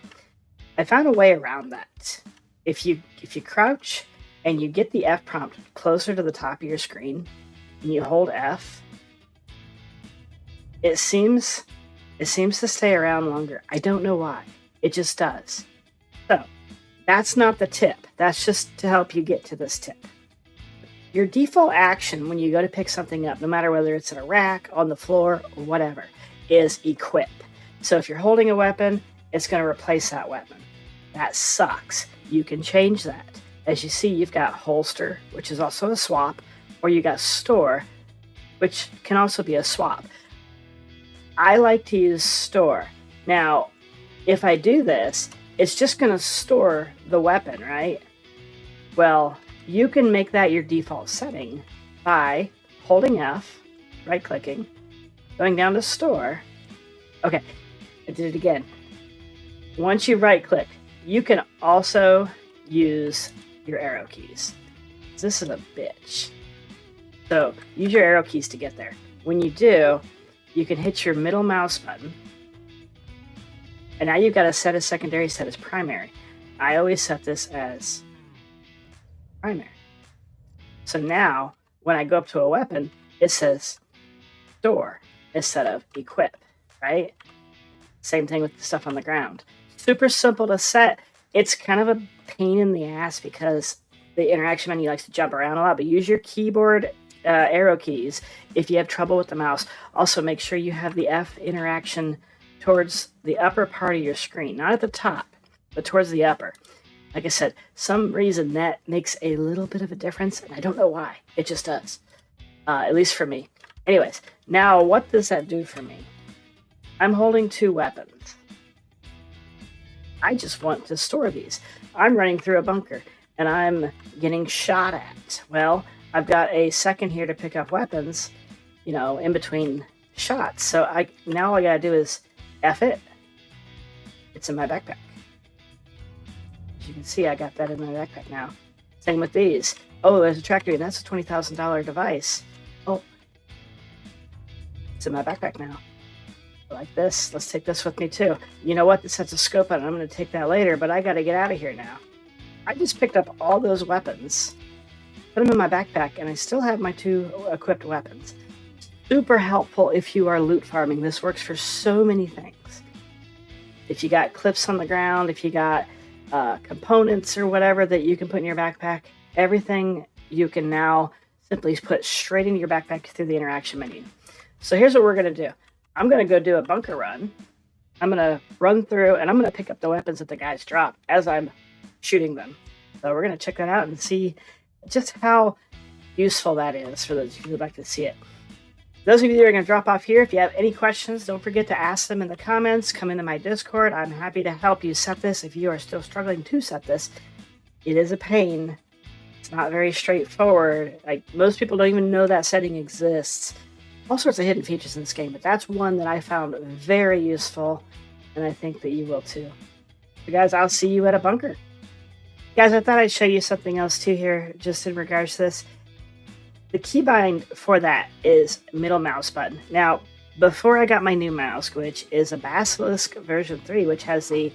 I found a way around that. If you crouch and you get the F prompt closer to the top of your screen, and you hold F, it seems to stay around longer. I don't know why. It just does. So, that's not the tip. That's just to help you get to this tip. Your default action when you go to pick something up, no matter whether it's in a rack, on the floor, or whatever, is equip. So if you're holding a weapon, it's going to replace that weapon. That sucks. You can change that. As you see, you've got holster, which is also a swap, or you got store, which can also be a swap. I like to use store. Now, if I do this, it's just going to store the weapon, right? Well, you can make that your default setting by holding F, right-clicking, going down to store. Okay, I did it again. Once you right-click, you can also use your arrow keys. This is a bitch. So, use your arrow keys to get there. When you do, you can hit your middle mouse button. And now you've got to set as secondary, set as primary. I always set this as primary. So now, when I go up to a weapon, it says store instead of equip, right? Same thing with the stuff on the ground. Super simple to set. It's kind of a pain in the ass because the interaction menu likes to jump around a lot, but use your keyboard arrow keys if you have trouble with the mouse. Also, make sure you have the F interaction towards the upper part of your screen, not at the top, but towards the upper. Like I said, some reason that makes a little bit of a difference, and I don't know why. It just does, at least for me. Anyways, now what does that do for me? I'm holding two weapons. I just want to store these. I'm running through a bunker, and I'm getting shot at. Well, I've got a second here to pick up weapons, in between shots. So now all I gotta do is F it. It's in my backpack. As you can see, I got that in my backpack now. Same with these. Oh, there's a tractor, and that's a $20,000 device. Oh, it's in my backpack now. Like this. Let's take this with me too. You know what? This has a scope on it. I'm going to take that later, but I got to get out of here now. I just picked up all those weapons, put them in my backpack, and I still have my two equipped weapons. Super helpful if you are loot farming. This works for so many things. If you got clips on the ground, if you got components or whatever that you can put in your backpack, everything you can now simply put straight into your backpack through the interaction menu. So here's what we're going to do. I'm going to go do a bunker run. I'm going to run through, and I'm going to pick up the weapons that the guys drop as I'm shooting them. So we're going to check that out and see just how useful that is for those of you who would like to see it. Those of you that are going to drop off here, if you have any questions, don't forget to ask them in the comments. Come into my Discord. I'm happy to help you set this if you are still struggling to set this. It is a pain, It's not very straightforward. Like, most people don't even know that setting exists. All sorts of hidden features in this game, but that's one that I found very useful, and I think that you will too. So guys, I'll see you at a bunker. Guys, I thought I'd show you something else too here, just in regards to this. The keybind for that is middle mouse button. Now, before I got my new mouse, which is a Basilisk version 3, which has the...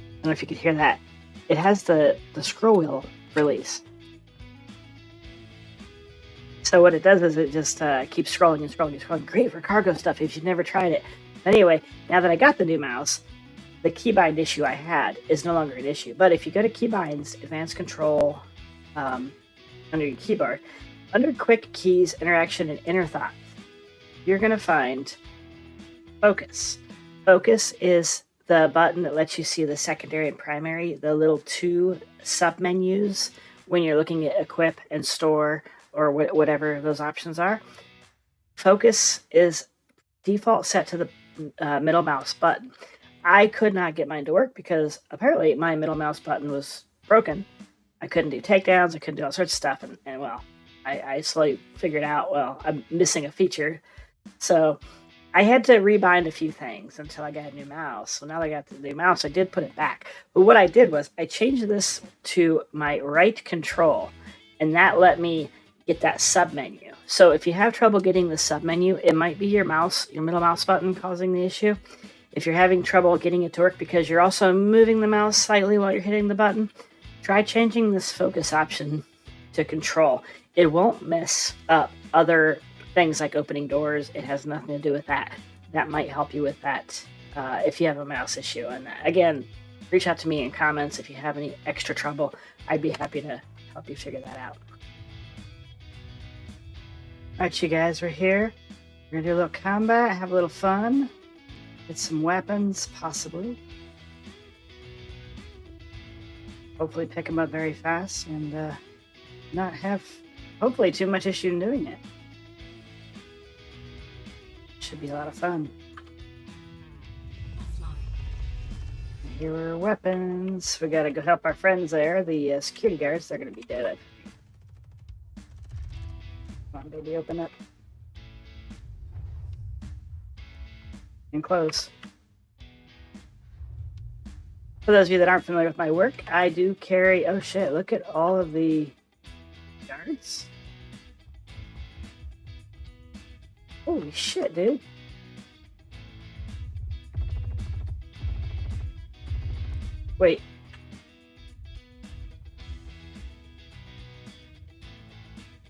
I don't know if you could hear that. It has the scroll wheel release. So what it does is it just keeps scrolling and scrolling and scrolling. Great for cargo stuff if you've never tried it. But anyway, now that I got the new mouse, the keybind issue I had is no longer an issue. But if you go to keybinds, advanced control, under your keyboard, under quick keys, interaction, and inner thought, you're going to find focus. Focus is the button that lets you see the secondary and primary, the little two sub-menus when you're looking at equip and store or whatever those options are. Focus is default set to the middle mouse button. I could not get mine to work because apparently my middle mouse button was broken. I couldn't do takedowns, I couldn't do all sorts of stuff, and well, I slowly figured out, well, I'm missing a feature. So I had to rebind a few things until I got a new mouse. So now that I got the new mouse, I did put it back. But what I did was I changed this to my right control, and that let me get that sub menu. So if you have trouble getting the sub menu, it might be your mouse, your middle mouse button causing the issue. If you're having trouble getting it to work because you're also moving the mouse slightly while you're hitting the button, try changing this focus option to control. It won't mess up other things like opening doors. It has nothing to do with that. That might help you with that if you have a mouse issue. And again, reach out to me in comments if you have any extra trouble. I'd be happy to help you figure that out. Alright, you guys, we're here. We're gonna do a little combat, have a little fun, get some weapons, possibly. Hopefully pick them up very fast and not have, hopefully, too much issue in doing it. Should be a lot of fun. Here are weapons. We gotta go help our friends there, the security guards. They're gonna be dead. Come on, baby, open up. And close. For those of you that aren't familiar with my work, I do carry... Oh shit, look at all of the guards. Holy shit, dude. Wait.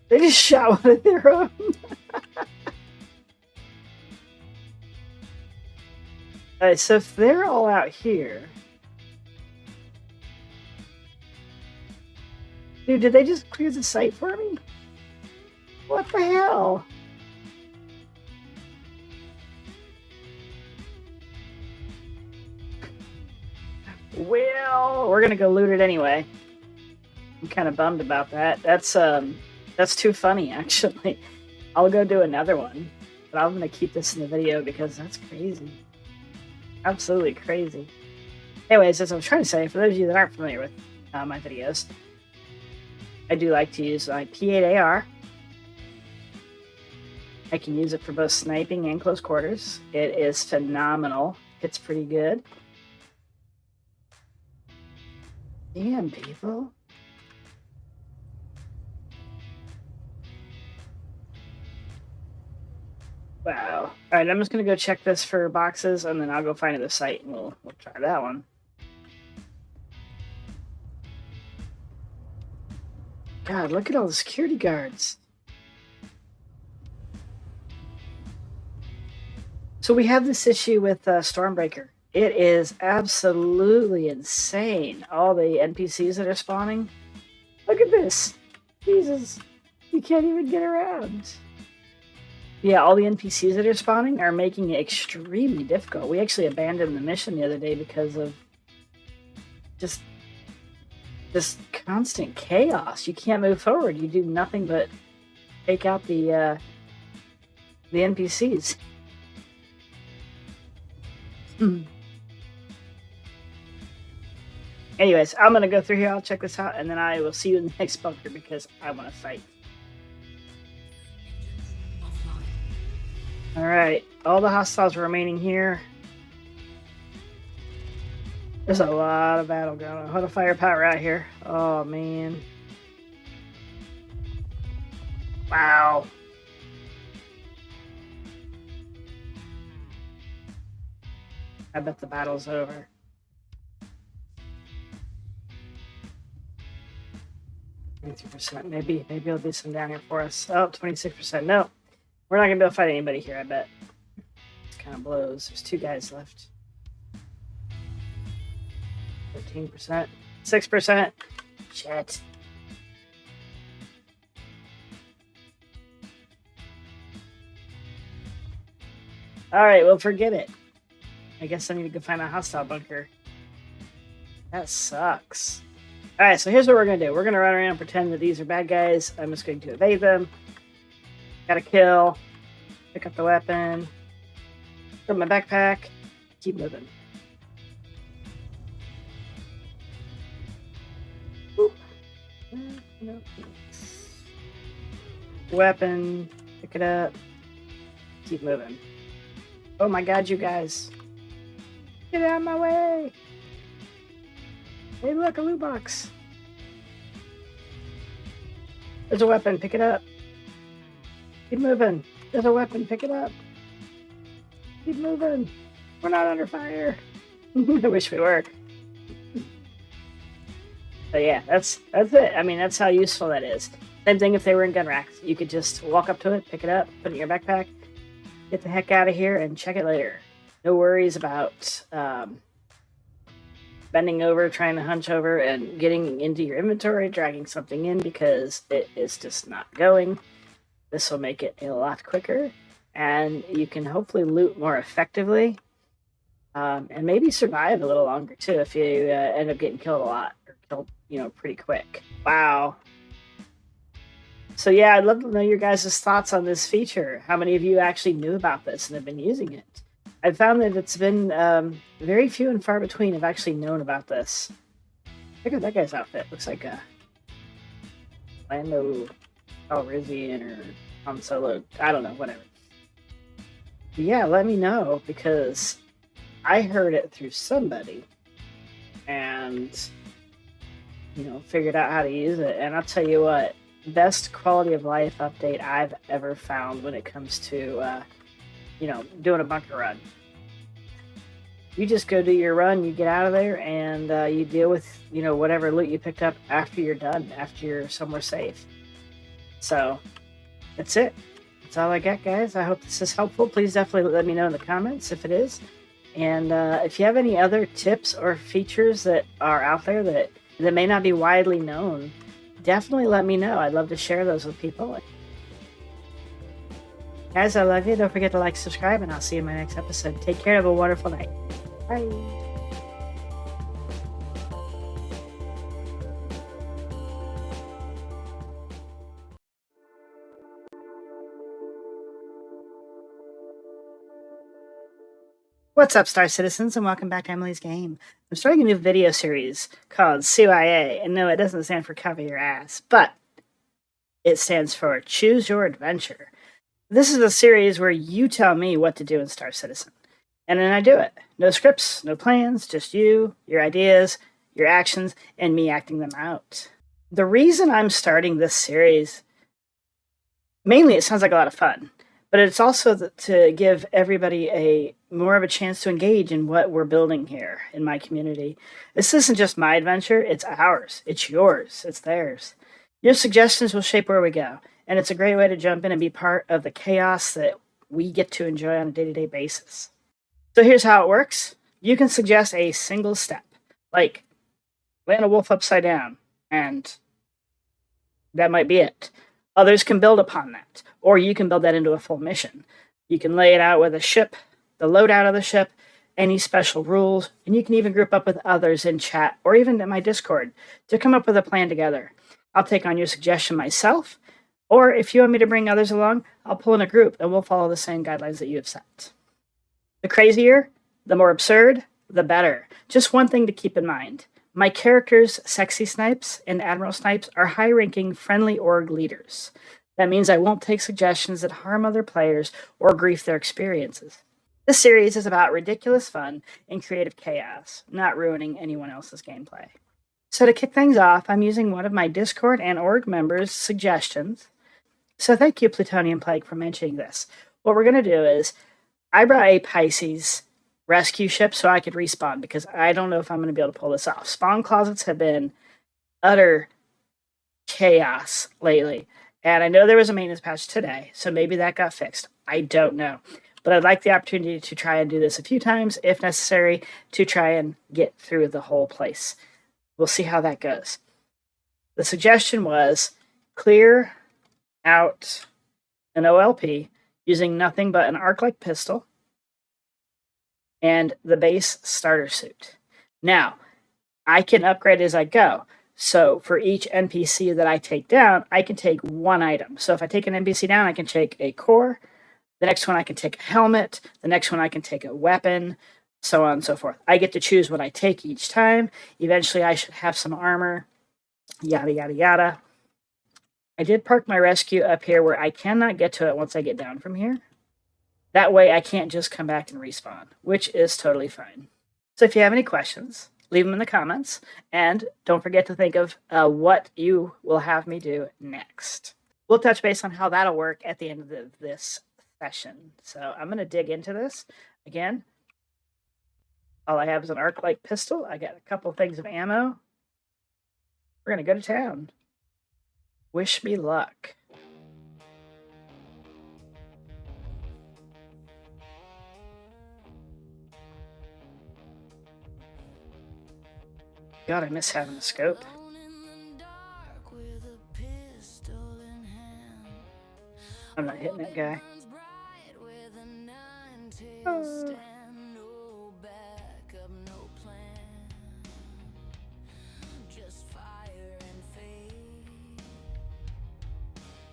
They just shot one of their own. Alright, so if they're all out here... Dude, did they just clear the site for me? What the hell? Well, we're gonna go loot it anyway. I'm kind of bummed about that. That's too funny, actually. I'll go do another one, but I'm gonna keep this in the video because that's crazy. Absolutely crazy. Anyways, as I was trying to say, for those of you that aren't familiar with my videos, I do like to use my P8AR. I can use it for both sniping and close quarters. It is phenomenal. It's pretty good. Damn, people. Wow. Alright, I'm just going to go check this for boxes, and then I'll go find the site, and we'll try that one. God, look at all the security guards. So we have this issue with Stormbreaker. It is absolutely insane. All the NPCs that are spawning. Look at this. Jesus. You can't even get around. Yeah, all the NPCs that are spawning are making it extremely difficult. We actually abandoned the mission the other day because of just this constant chaos. You can't move forward. You do nothing but take out the NPCs. Anyways, I'm going to go through here. I'll check this out, and then I will see you in the next bunker because I want to fight. Alright, all the hostiles remaining here. There's a lot of battle going on. A lot of firepower out here. Oh, man. Wow. I bet the battle's over. %. Maybe it'll be some down here for us. Oh, 26%. No. We're not going to be able to fight anybody here, I bet. This kind of blows. There's 2 guys left. 13%. 6%. Shit. Alright, well, forget it. I guess I need to go find a hostile bunker. That sucks. Alright, so here's what we're going to do. We're going to run around and pretend that these are bad guys. I'm just going to evade them. Got a kill. Pick up the weapon. Put my backpack. Keep moving. Oop. No. Weapon. Pick it up. Keep moving. Oh my god, you guys. Get out of my way. Hey, look, a loot box. There's a weapon. Pick it up. Keep moving. There's a weapon. Pick it up. Keep moving. We're not under fire. I wish we were. But yeah, that's it. I mean, that's how useful that is. Same thing if they were in gun racks. You could just walk up to it, pick it up, put it in your backpack, get the heck out of here, and check it later. No worries about bending over, trying to hunch over, and getting into your inventory, dragging something in because it is just not going. This will make it a lot quicker, and you can hopefully loot more effectively, and maybe survive a little longer too if you end up getting killed a lot or killed, pretty quick. Wow. So yeah, I'd love to know your guys' thoughts on this feature. How many of you actually knew about this and have been using it? I've found that it's been very few and far between have actually known about this. Look at that guy's outfit. Looks like a Lando Calrissian or Han Solo. I don't know, whatever. But yeah, let me know because I heard it through somebody and, figured out how to use it. And I'll tell you what, best quality of life update I've ever found when it comes to, doing a bunker run. You just go do your run, you get out of there, and you deal with, whatever loot you picked up after you're done, after you're somewhere safe. So, that's it. That's all I got, guys. I hope this is helpful. Please definitely let me know in the comments if it is. And if you have any other tips or features that are out there that may not be widely known, definitely let me know. I'd love to share those with people. Guys, I love you. Don't forget to like, subscribe, and I'll see you in my next episode. Take care. Have a wonderful night. Bye. What's up, Star Citizens, and welcome back to Emily's Game. I'm starting a new video series called CYA, and no, it doesn't stand for Cover Your Ass, but it stands for Choose Your Adventure. This is a series where you tell me what to do in Star Citizen, and then I do it. No scripts, no plans, just you, your ideas, your actions, and me acting them out. The reason I'm starting this series, mainly it sounds like a lot of fun, but it's also to give everybody more of a chance to engage in what we're building here in my community. This isn't just my adventure, it's ours. It's yours. It's theirs. Your suggestions will shape where we go, and it's a great way to jump in and be part of the chaos that we get to enjoy on a day-to-day basis. So here's how it works. You can suggest a single step, like land a wolf upside down, and that might be it. Others can build upon that, or you can build that into a full mission. You can lay it out with a ship, the loadout of the ship, any special rules, and you can even group up with others in chat, or even in my Discord, to come up with a plan together. I'll take on your suggestion myself, or if you want me to bring others along, I'll pull in a group, and we'll follow the same guidelines that you have set. The crazier, the more absurd, the better. Just one thing to keep in mind. My characters, Sexy Snipes and Admiral Snipes, are high-ranking friendly org leaders. That means I won't take suggestions that harm other players or grief their experiences. This series is about ridiculous fun and creative chaos, not ruining anyone else's gameplay. So to kick things off, I'm using one of my Discord and org members' suggestions. So thank you, Plutonium Plague, for mentioning this. What we're going to do is, I brought a Pisces rescue ship so I could respawn, because I don't know if I'm going to be able to pull this off. Spawn closets have been utter chaos lately. And I know there was a maintenance patch today, so maybe that got fixed. I don't know. But I'd like the opportunity to try and do this a few times, if necessary, to try and get through the whole place. We'll see how that goes. The suggestion was clear out an OLP using nothing but an arc-like pistol and the base starter suit. Now, I can upgrade as I go. So for each NPC that I take down, I can take one item. So if I take an NPC down, I can take a core. The next one I can take a helmet. The next one I can take a weapon, so on and so forth. I get to choose what I take each time. Eventually I should have some armor, yada, yada, yada. I did park my rescue up here where I cannot get to it once I get down from here. That way I can't just come back and respawn, which is totally fine. So if you have any questions, leave them in the comments, and don't forget to think of what you will have me do next. We'll touch base on how that'll work at the end of this session. So I'm going to dig into this. Again, all I have is an arc-like pistol. I got a couple things of ammo. We're going to go to town. Wish me luck. God, I miss having a scope. I'm not hitting that guy.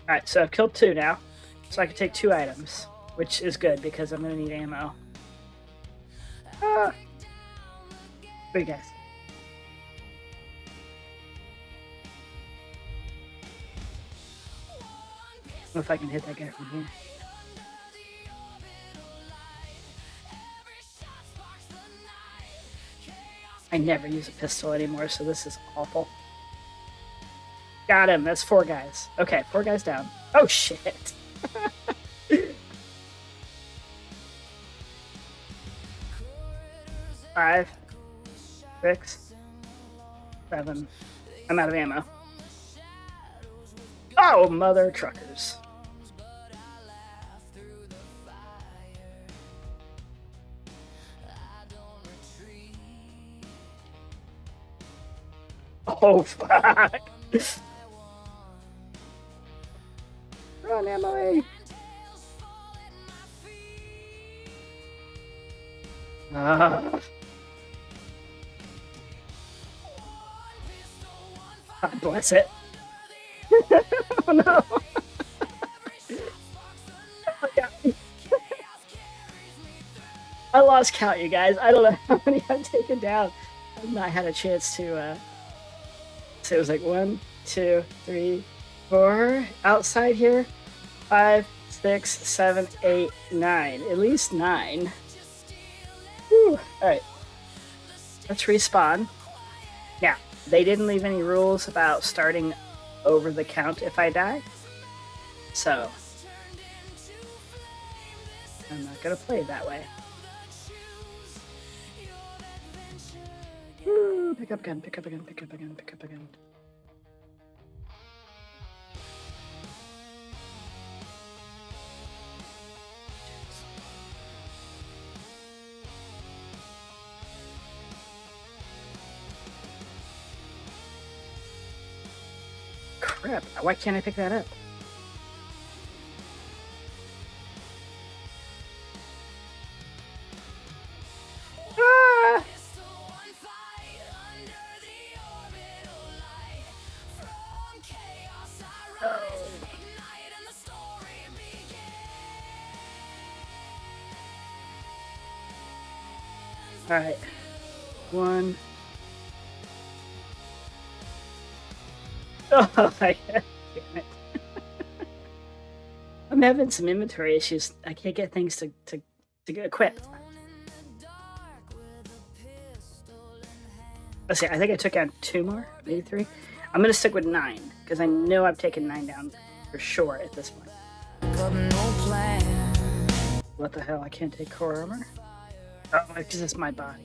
Alright, so I've killed 2 now. So I can take 2 items, which is good because I'm going to need ammo. What do you guys? I don't know if I can hit that guy from here. I never use a pistol anymore, so this is awful. Got him. That's 4 guys. Okay, 4 guys down. Oh, shit. 5, 6, 7. I'm out of ammo. Oh, mother truckers. Oh, fuck. Run, Emily. God bless it. Oh, no. I lost count, you guys. I don't know how many I've taken down. I've not had a chance to, so it was like 1, 2, 3, 4 outside here. 5, 6, 7, 8, 9. At least 9. Whew. Alright. Let's respawn. Now, they didn't leave any rules about starting over the count if I die. So, I'm not going to play it that way. Woo, pick up a gun, pick up a gun, pick up a gun, pick up a gun. Crap, why can't I pick that up? Ah! Alright. 1, Oh my god. Damn it. I'm having some inventory issues. I can't get things to get equipped. Let's see, I think I took out 2 more, maybe 3. I'm gonna stick with 9, because I know I've taken 9 down for sure at this point. What the hell? I can't take core armor? Oh, because it's my body.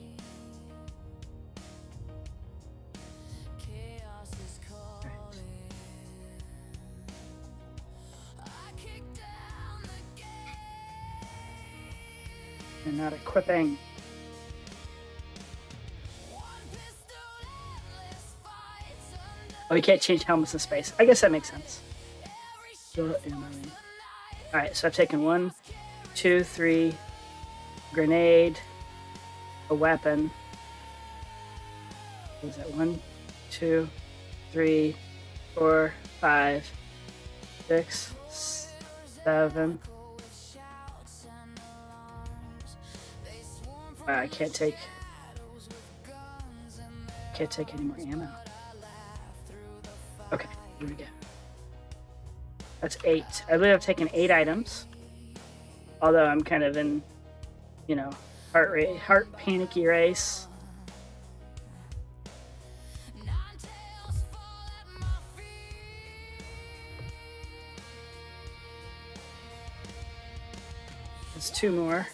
You're not equipping. Oh, you can't change helmets in space. I guess that makes sense. Alright, so I've taken 1, 2, 3, grenade, a weapon. What is that? 1, 2, 3, 4, 5, 6, 7. I can't take any more ammo. Okay, here we go. That's 8. I believe I've taken 8 items. Although I'm kind of in, you know, heart panicky race. There's 2 more.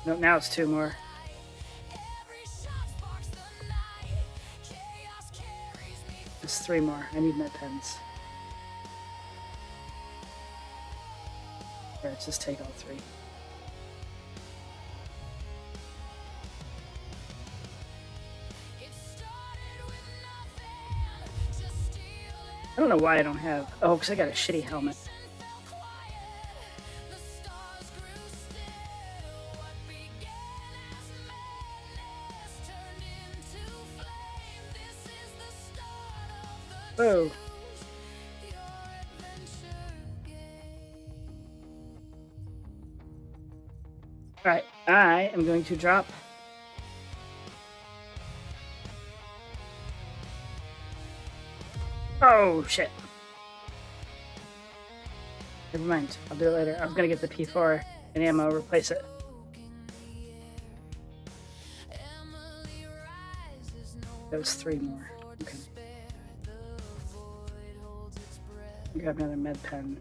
No, now it's 2 more. There's 3 more. I need med pens. Here, let's just take all 3. I don't know why I don't have... Oh, because I got a shitty helmet. Whoa. Alright, I am going to drop oh shit. Never mind, I'll do it later. I was gonna get the P4 and ammo, replace it. That was 3 more. Okay. Grab another med pen.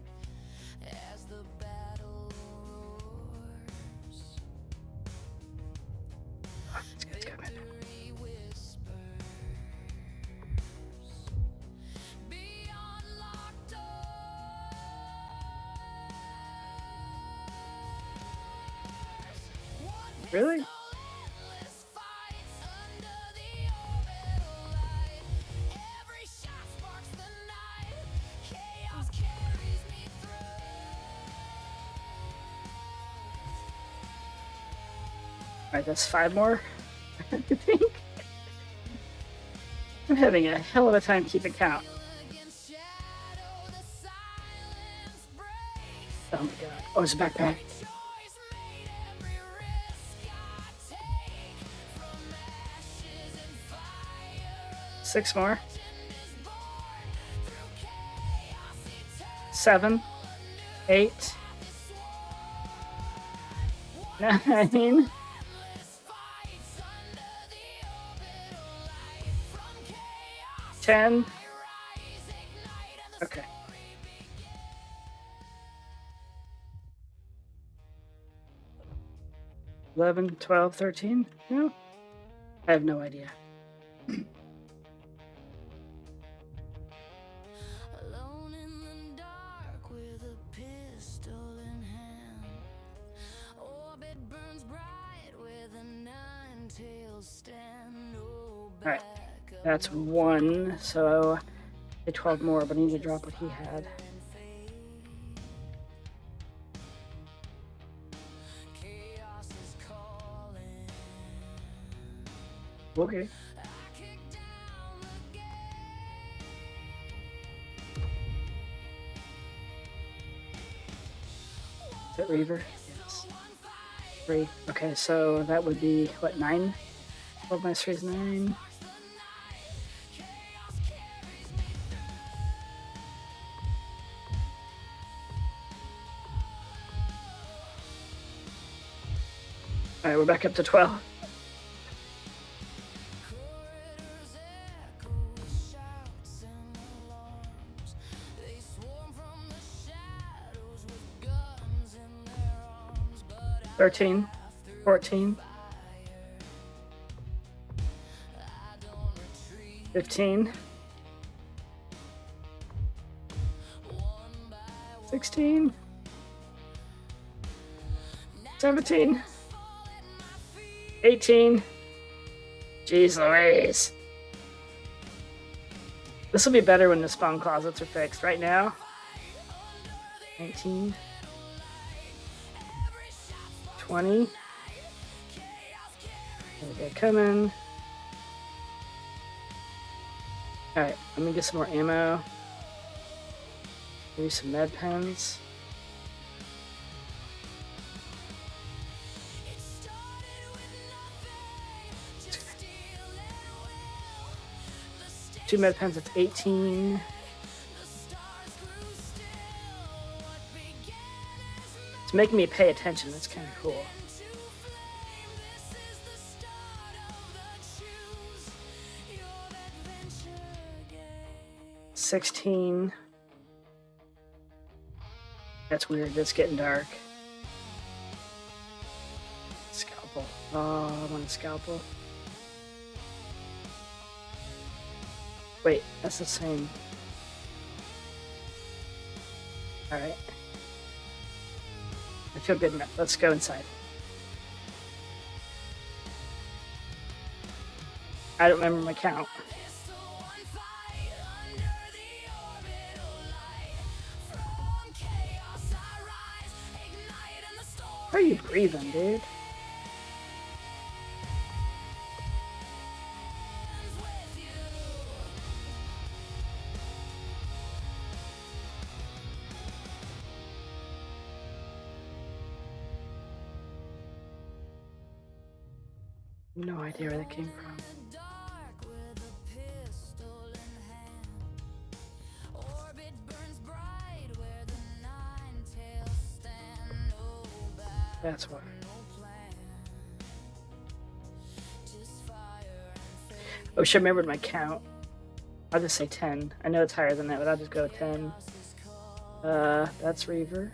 Really? Alright, that's 5 more, I think. I'm having a hell of a time keeping count. Oh my god. Oh, it's a backpack. Six more. 7, 8, 9. 10. Okay. 11, 12, 13? No? I have no idea. Alright, that's 1, so I 12 more, but I need to drop what he had. Okay. Is that Reaver? Yes. 3. Okay, so that would be, what, 9? 12 minus 3 is 9. All right, we're back up to 12. $13, $14, $15, $16, $17, $18. Jeez Louise. This will be better when the spawn closets are fixed. Right now, 19, 20. They're coming. Alright, let me get some more ammo. Maybe some med pens. Two med pens, that's 18. It's making me pay attention, that's kind of cool. $16. That's weird, it's getting dark. Scalpel. Oh, I want a scalpel. Wait, that's the same. Alright. I feel good enough. Let's go inside. I don't remember my count. How are you breathing, dude? No idea where that came from. That's why. Oh, should have remembered my count. I'll just say 10. I know it's higher than that, but I'll just go with 10. That's Reaver.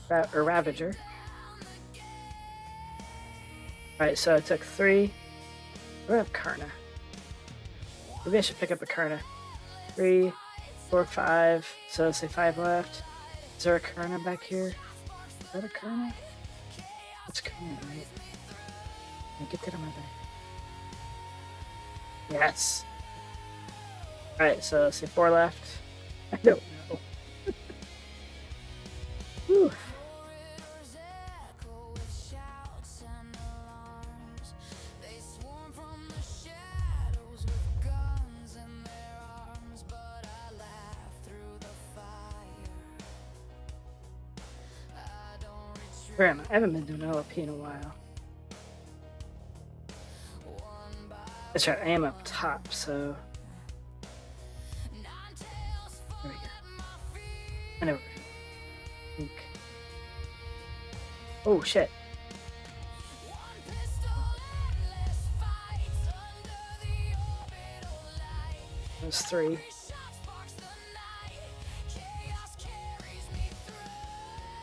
Or Ravager. Alright, so I took 3. I have Karna. Maybe I should pick up a Karna. 3, 4, 5. So let's say 5 left. Is there a Karna back here? Is that a Karna? That's Karna, right? Can I get that on my back? Yes. Alright, so let's say 4 left. I don't know. Whew. Where am I? I haven't been doing LP in a while. That's right, I am up top, so... There we go. I know. Oh, shit. There's 3.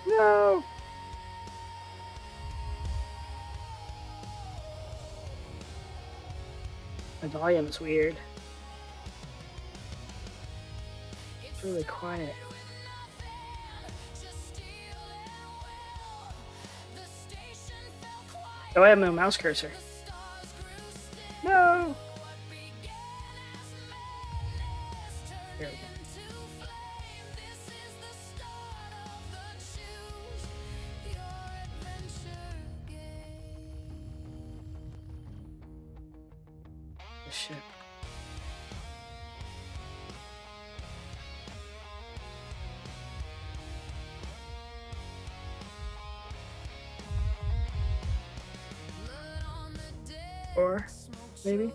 No! My volume is weird. It's really quiet. Oh, I have no mouse cursor. No! There we go. The ship. Or maybe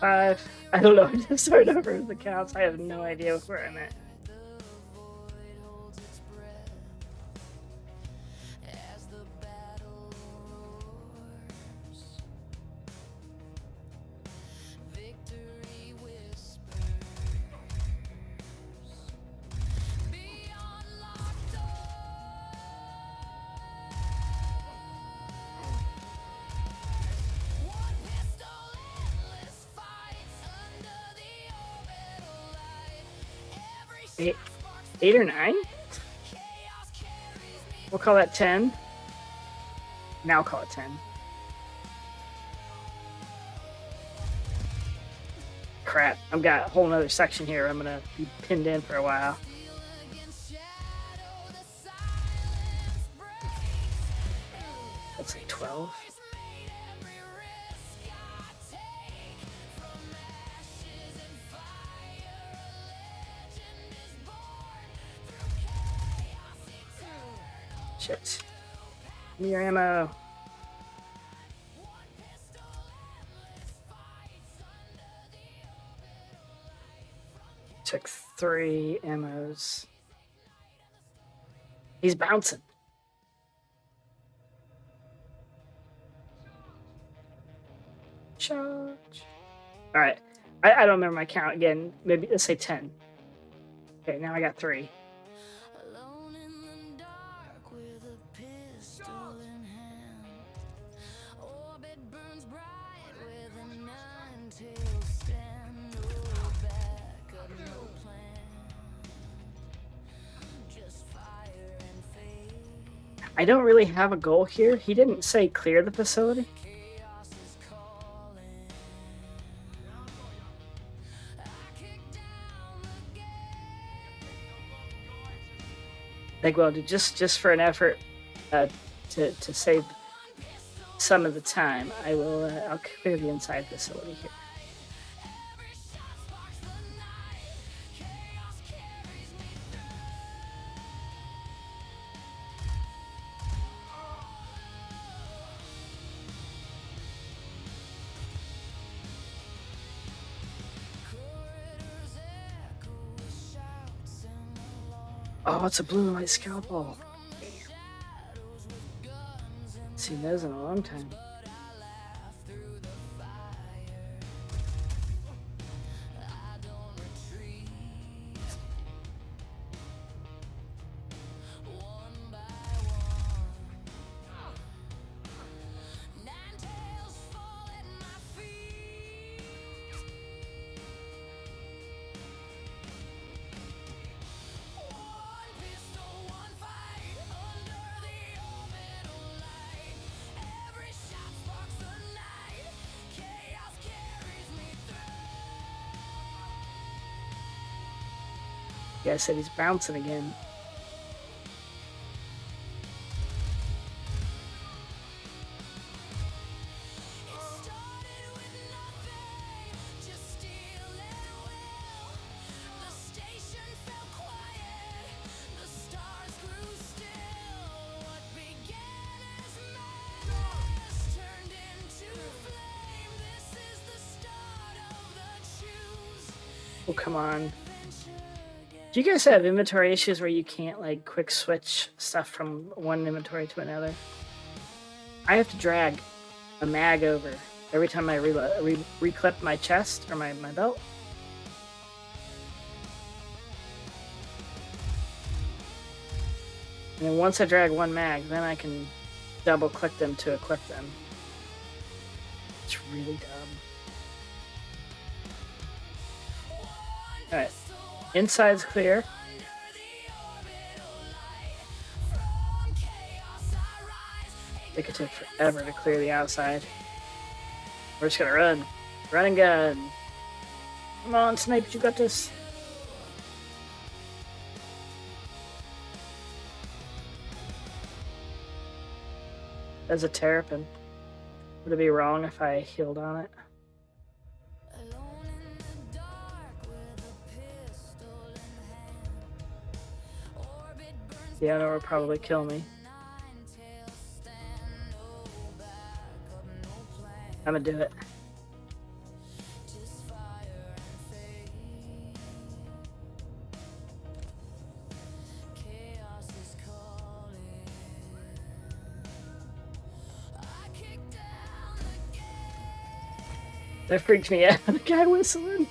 5. I don't know. I just started over the counts. I have no idea where I'm at. 8, 8 or 9? We'll call that 10. Now call it 10. Crap, I've got a whole nother section here I'm gonna be pinned in for a while. That's like 12. Shit. Your ammo. Took 3 ammos. He's bouncing. Charge. All right. I don't remember my count again. Maybe let's say 10. Okay, now I got 3. I don't really have a goal here. He didn't say clear the facility. Like, well, just for an effort to save some of the time, I'll clear the inside facility here. Oh, it's a blue light scalpel. Seen those in a long time. Yeah, I said he's bouncing again. Oh, come on. Do you guys have inventory issues where you can't like quick switch stuff from one inventory to another? I have to drag a mag over every time I reclip my chest or my belt. And then once I drag one mag, then I can double click them to equip them. It's really dumb. Alright. Inside's clear. It could take forever to clear the outside. We're just gonna run. Run and gun. Come on, Snipe, you got this. There's a terrapin. Would it be wrong if I healed on it? Yeah, that would probably kill me. I'm gonna do it. That freaked me out. The guy whistling.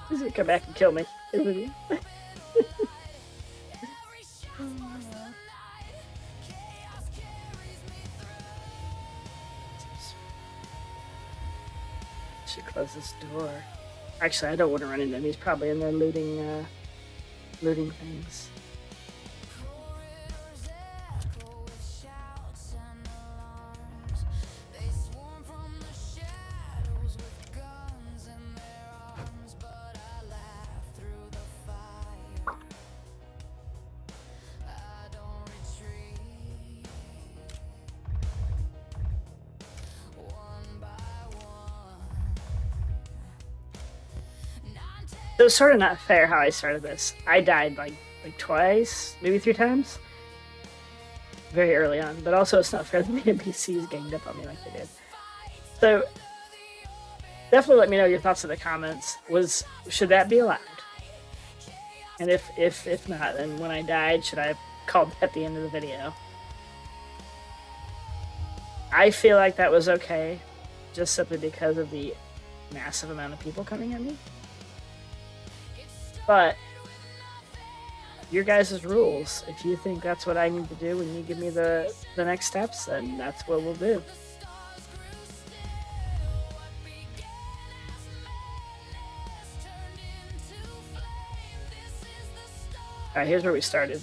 He's gonna come back and kill me. Should close this door. Actually, I don't want to run into him. He's probably in there looting things. So it's sort of not fair how I started this. I died like twice, maybe 3 times, very early on. But also, it's not fair that the NPCs ganged up on me like they did. So definitely let me know your thoughts in the comments. Should that be allowed? And if not, then when I died, should I have called at the end of the video? I feel like that was okay, just simply because of the massive amount of people coming at me. But your guys' rules. If you think that's what I need to do when you give me the next steps, then that's what we'll do. Alright, here's where we started.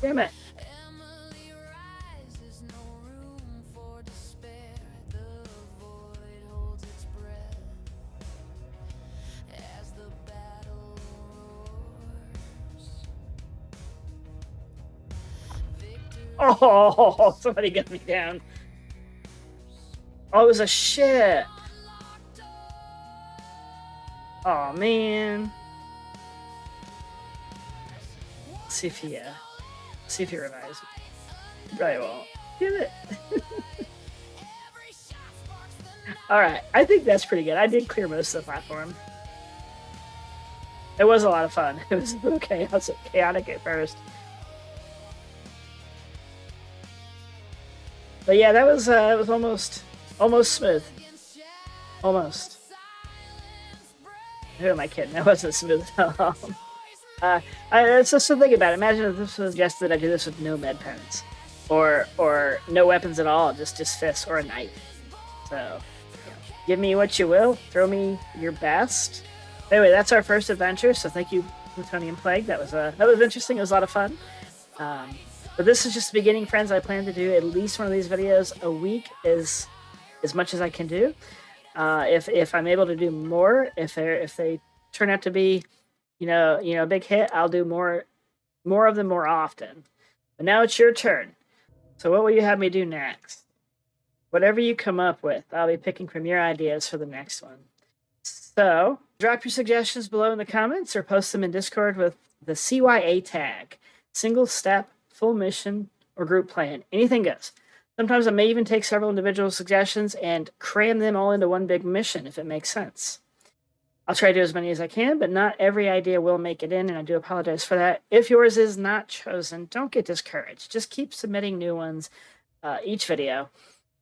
Damn it. Oh, somebody got me down. Oh, it was a ship. Oh, man. Let's see if he revives. Probably won't. Damn it. Alright, I think that's pretty good. I did clear most of the platform. It was a lot of fun. It was a little chaotic at first. But yeah, that was it was almost smooth. Almost. Who am I kidding? That wasn't smooth at all. It's just to think about it. Imagine if this was suggested I do this with no med pens, or no weapons at all, just fists or a knife. So, give me what you will. Throw me your best. Anyway, that's our first adventure. So thank you, Plutonian Plague. That was interesting. It was a lot of fun. But this is just the beginning, friends. I plan to do at least one of these videos a week, as much as I can do. If I'm able to do more, if they turn out to be, a big hit, I'll do more of them more often. But now it's your turn. So what will you have me do next? Whatever you come up with, I'll be picking from your ideas for the next one. So drop your suggestions below in the comments or post them in Discord with the CYA tag. Single step, full mission, or group plan. Anything goes. Sometimes I may even take several individual suggestions and cram them all into one big mission if it makes sense. I'll try to do as many as I can, but not every idea will make it in, and I do apologize for that. If yours is not chosen, don't get discouraged. Just keep submitting new ones each video.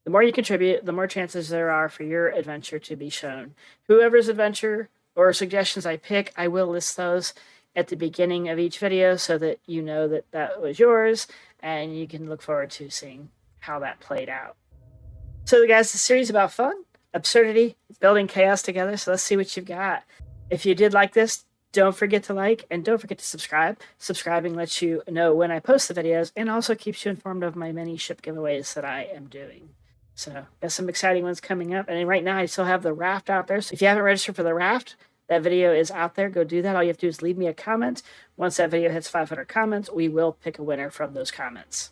The more you contribute, the more chances there are for your adventure to be shown. Whoever's adventure or suggestions I pick, I will list those at the beginning of each video so that you know that that was yours, and you can look forward to seeing how that played out. So guys, the series about fun, absurdity, building chaos together. So let's see what you've got. If you did like this, don't forget to like and don't forget to subscribe. Subscribing lets you know when I post the videos and also keeps you informed of my many ship giveaways that I am doing. So got some exciting ones coming up. And right now I still have the raft out there. So if you haven't registered for the raft, that video is out there. Go do that. All you have to do is leave me a comment. Once that video hits 500 comments, we will pick a winner from those comments.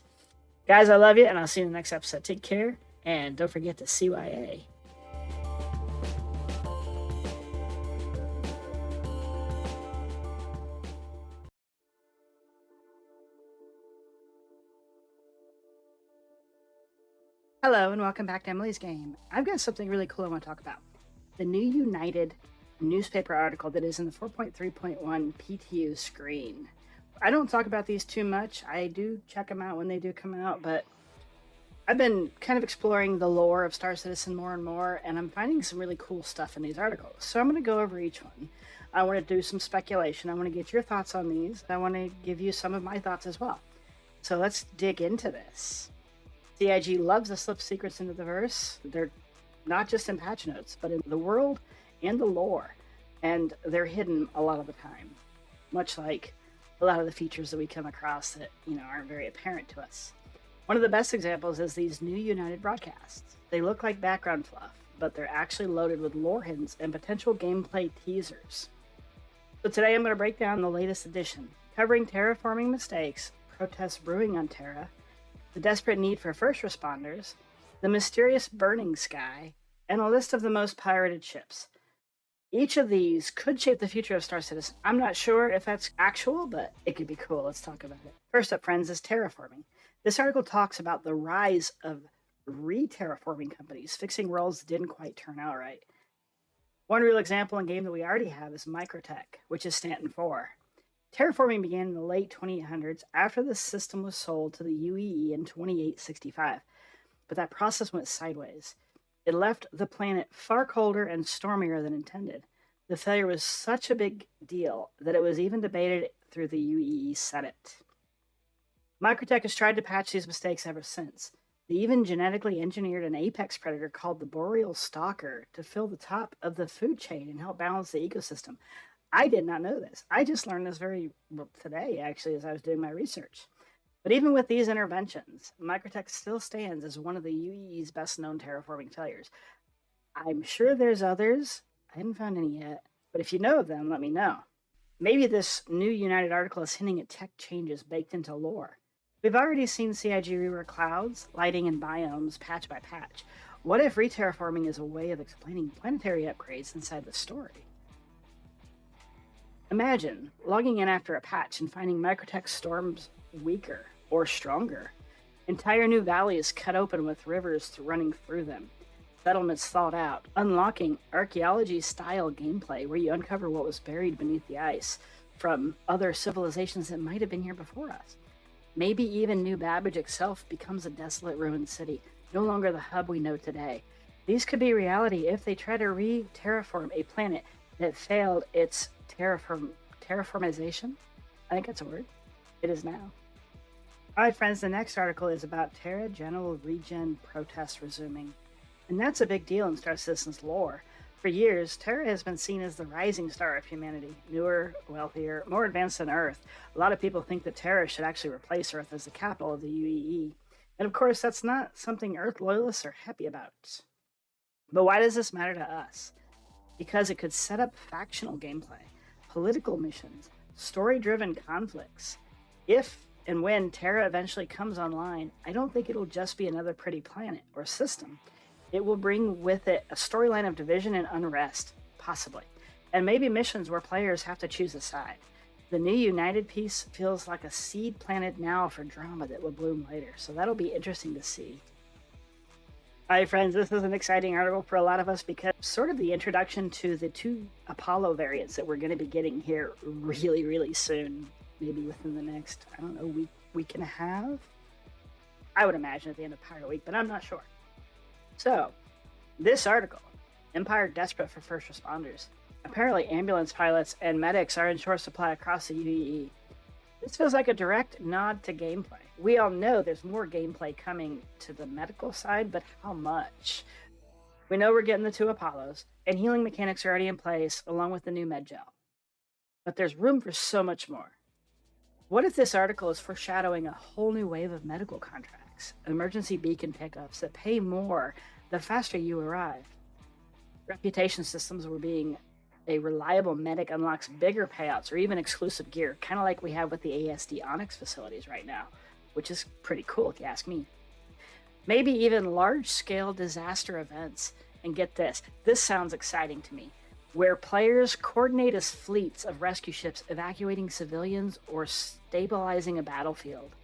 Guys, I love you, and I'll see you in the next episode. Take care, and don't forget to CYA. Hello, and welcome back to Emily's Game. I've got something really cool I want to talk about. The new United newspaper article that is in the 4.3.1 PTU screen. I don't talk about these too much. I do check them out when they do come out, but I've been kind of exploring the lore of Star Citizen more and more, and I'm finding some really cool stuff in these articles. So I'm going to go over each one. I want to do some speculation. I want to get your thoughts on these. I want to give you some of my thoughts as well. So let's dig into this. CIG loves to slip secrets into the verse. They're not just in patch notes, but in the world and the lore. And they're hidden a lot of the time, much like a lot of the features that we come across that, aren't very apparent to us. One of the best examples is these new United broadcasts. They look like background fluff, but they're actually loaded with lore hints and potential gameplay teasers. So today I'm going to break down the latest edition, covering terraforming mistakes, protests brewing on Terra, the desperate need for first responders, the mysterious burning sky, and a list of the most pirated ships. Each of these could shape the future of Star Citizen. I'm not sure if that's actual, but it could be cool. Let's talk about it. First up, friends, is terraforming. This article talks about the rise of re-terraforming companies, fixing worlds that didn't quite turn out right. One real example in game that we already have is Microtech, which is Stanton 4. Terraforming began in the late 2800s after the system was sold to the UEE in 2865, but that process went sideways. It left the planet far colder and stormier than intended. The failure was such a big deal that it was even debated through the UEE Senate. Microtech has tried to patch these mistakes ever since. They even genetically engineered an apex predator called the boreal stalker to fill the top of the food chain and help balance the ecosystem. I did not know this. I just learned this today, actually, as I was doing my research. But even with these interventions, Microtech still stands as one of the UEE's best-known terraforming failures. I'm sure there's others. I haven't found any yet. But if you know of them, let me know. Maybe this new United article is hinting at tech changes baked into lore. We've already seen CIG rework clouds, lighting, and biomes patch by patch. What if re-terraforming is a way of explaining planetary upgrades inside the story? Imagine logging in after a patch and finding Microtech storms weaker or stronger. Entire new valleys cut open with rivers running through them. Settlements thawed out, unlocking archaeology-style gameplay where you uncover what was buried beneath the ice from other civilizations that might have been here before us. Maybe even New Babbage itself becomes a desolate ruined city, no longer the hub we know today. These could be reality if they try to re-terraform a planet that failed its terraformization. I think that's a word. It is now. Alright friends, the next article is about Terra General Regen protests resuming. And that's a big deal in Star Citizen's lore. For years, Terra has been seen as the rising star of humanity. Newer, wealthier, more advanced than Earth. A lot of people think that Terra should actually replace Earth as the capital of the UEE. And of course, that's not something Earth loyalists are happy about. But why does this matter to us? Because it could set up factional gameplay, political missions, story-driven conflicts. If and when Terra eventually comes online, I don't think it'll just be another pretty planet or system. It will bring with it a storyline of division and unrest, possibly, and maybe missions where players have to choose a side. The new United piece feels like a seed planted now for drama that will bloom later, so that'll be interesting to see. Alright friends, this is an exciting article for a lot of us because it's sort of the introduction to the 2 Apollo variants that we're going to be getting here really soon. Maybe within the next, week and a half? I would imagine at the end of Pirate Week, but I'm not sure. So, this article, Empire desperate for first responders. Apparently ambulance pilots and medics are in short supply across the UEE. This feels like a direct nod to gameplay. We all know there's more gameplay coming to the medical side, but how much? We know we're getting the 2 Apollos, and healing mechanics are already in place, along with the new med gel. But there's room for so much more. What if this article is foreshadowing a whole new wave of medical contracts, emergency beacon pickups that pay more the faster you arrive? Reputation systems where being a reliable medic unlocks bigger payouts or even exclusive gear, kind of like we have with the ASD Onyx facilities right now, which is pretty cool if you ask me. Maybe even large-scale disaster events. And get this sounds exciting to me, where players coordinate as fleets of rescue ships evacuating civilians or stabilizing a battlefield.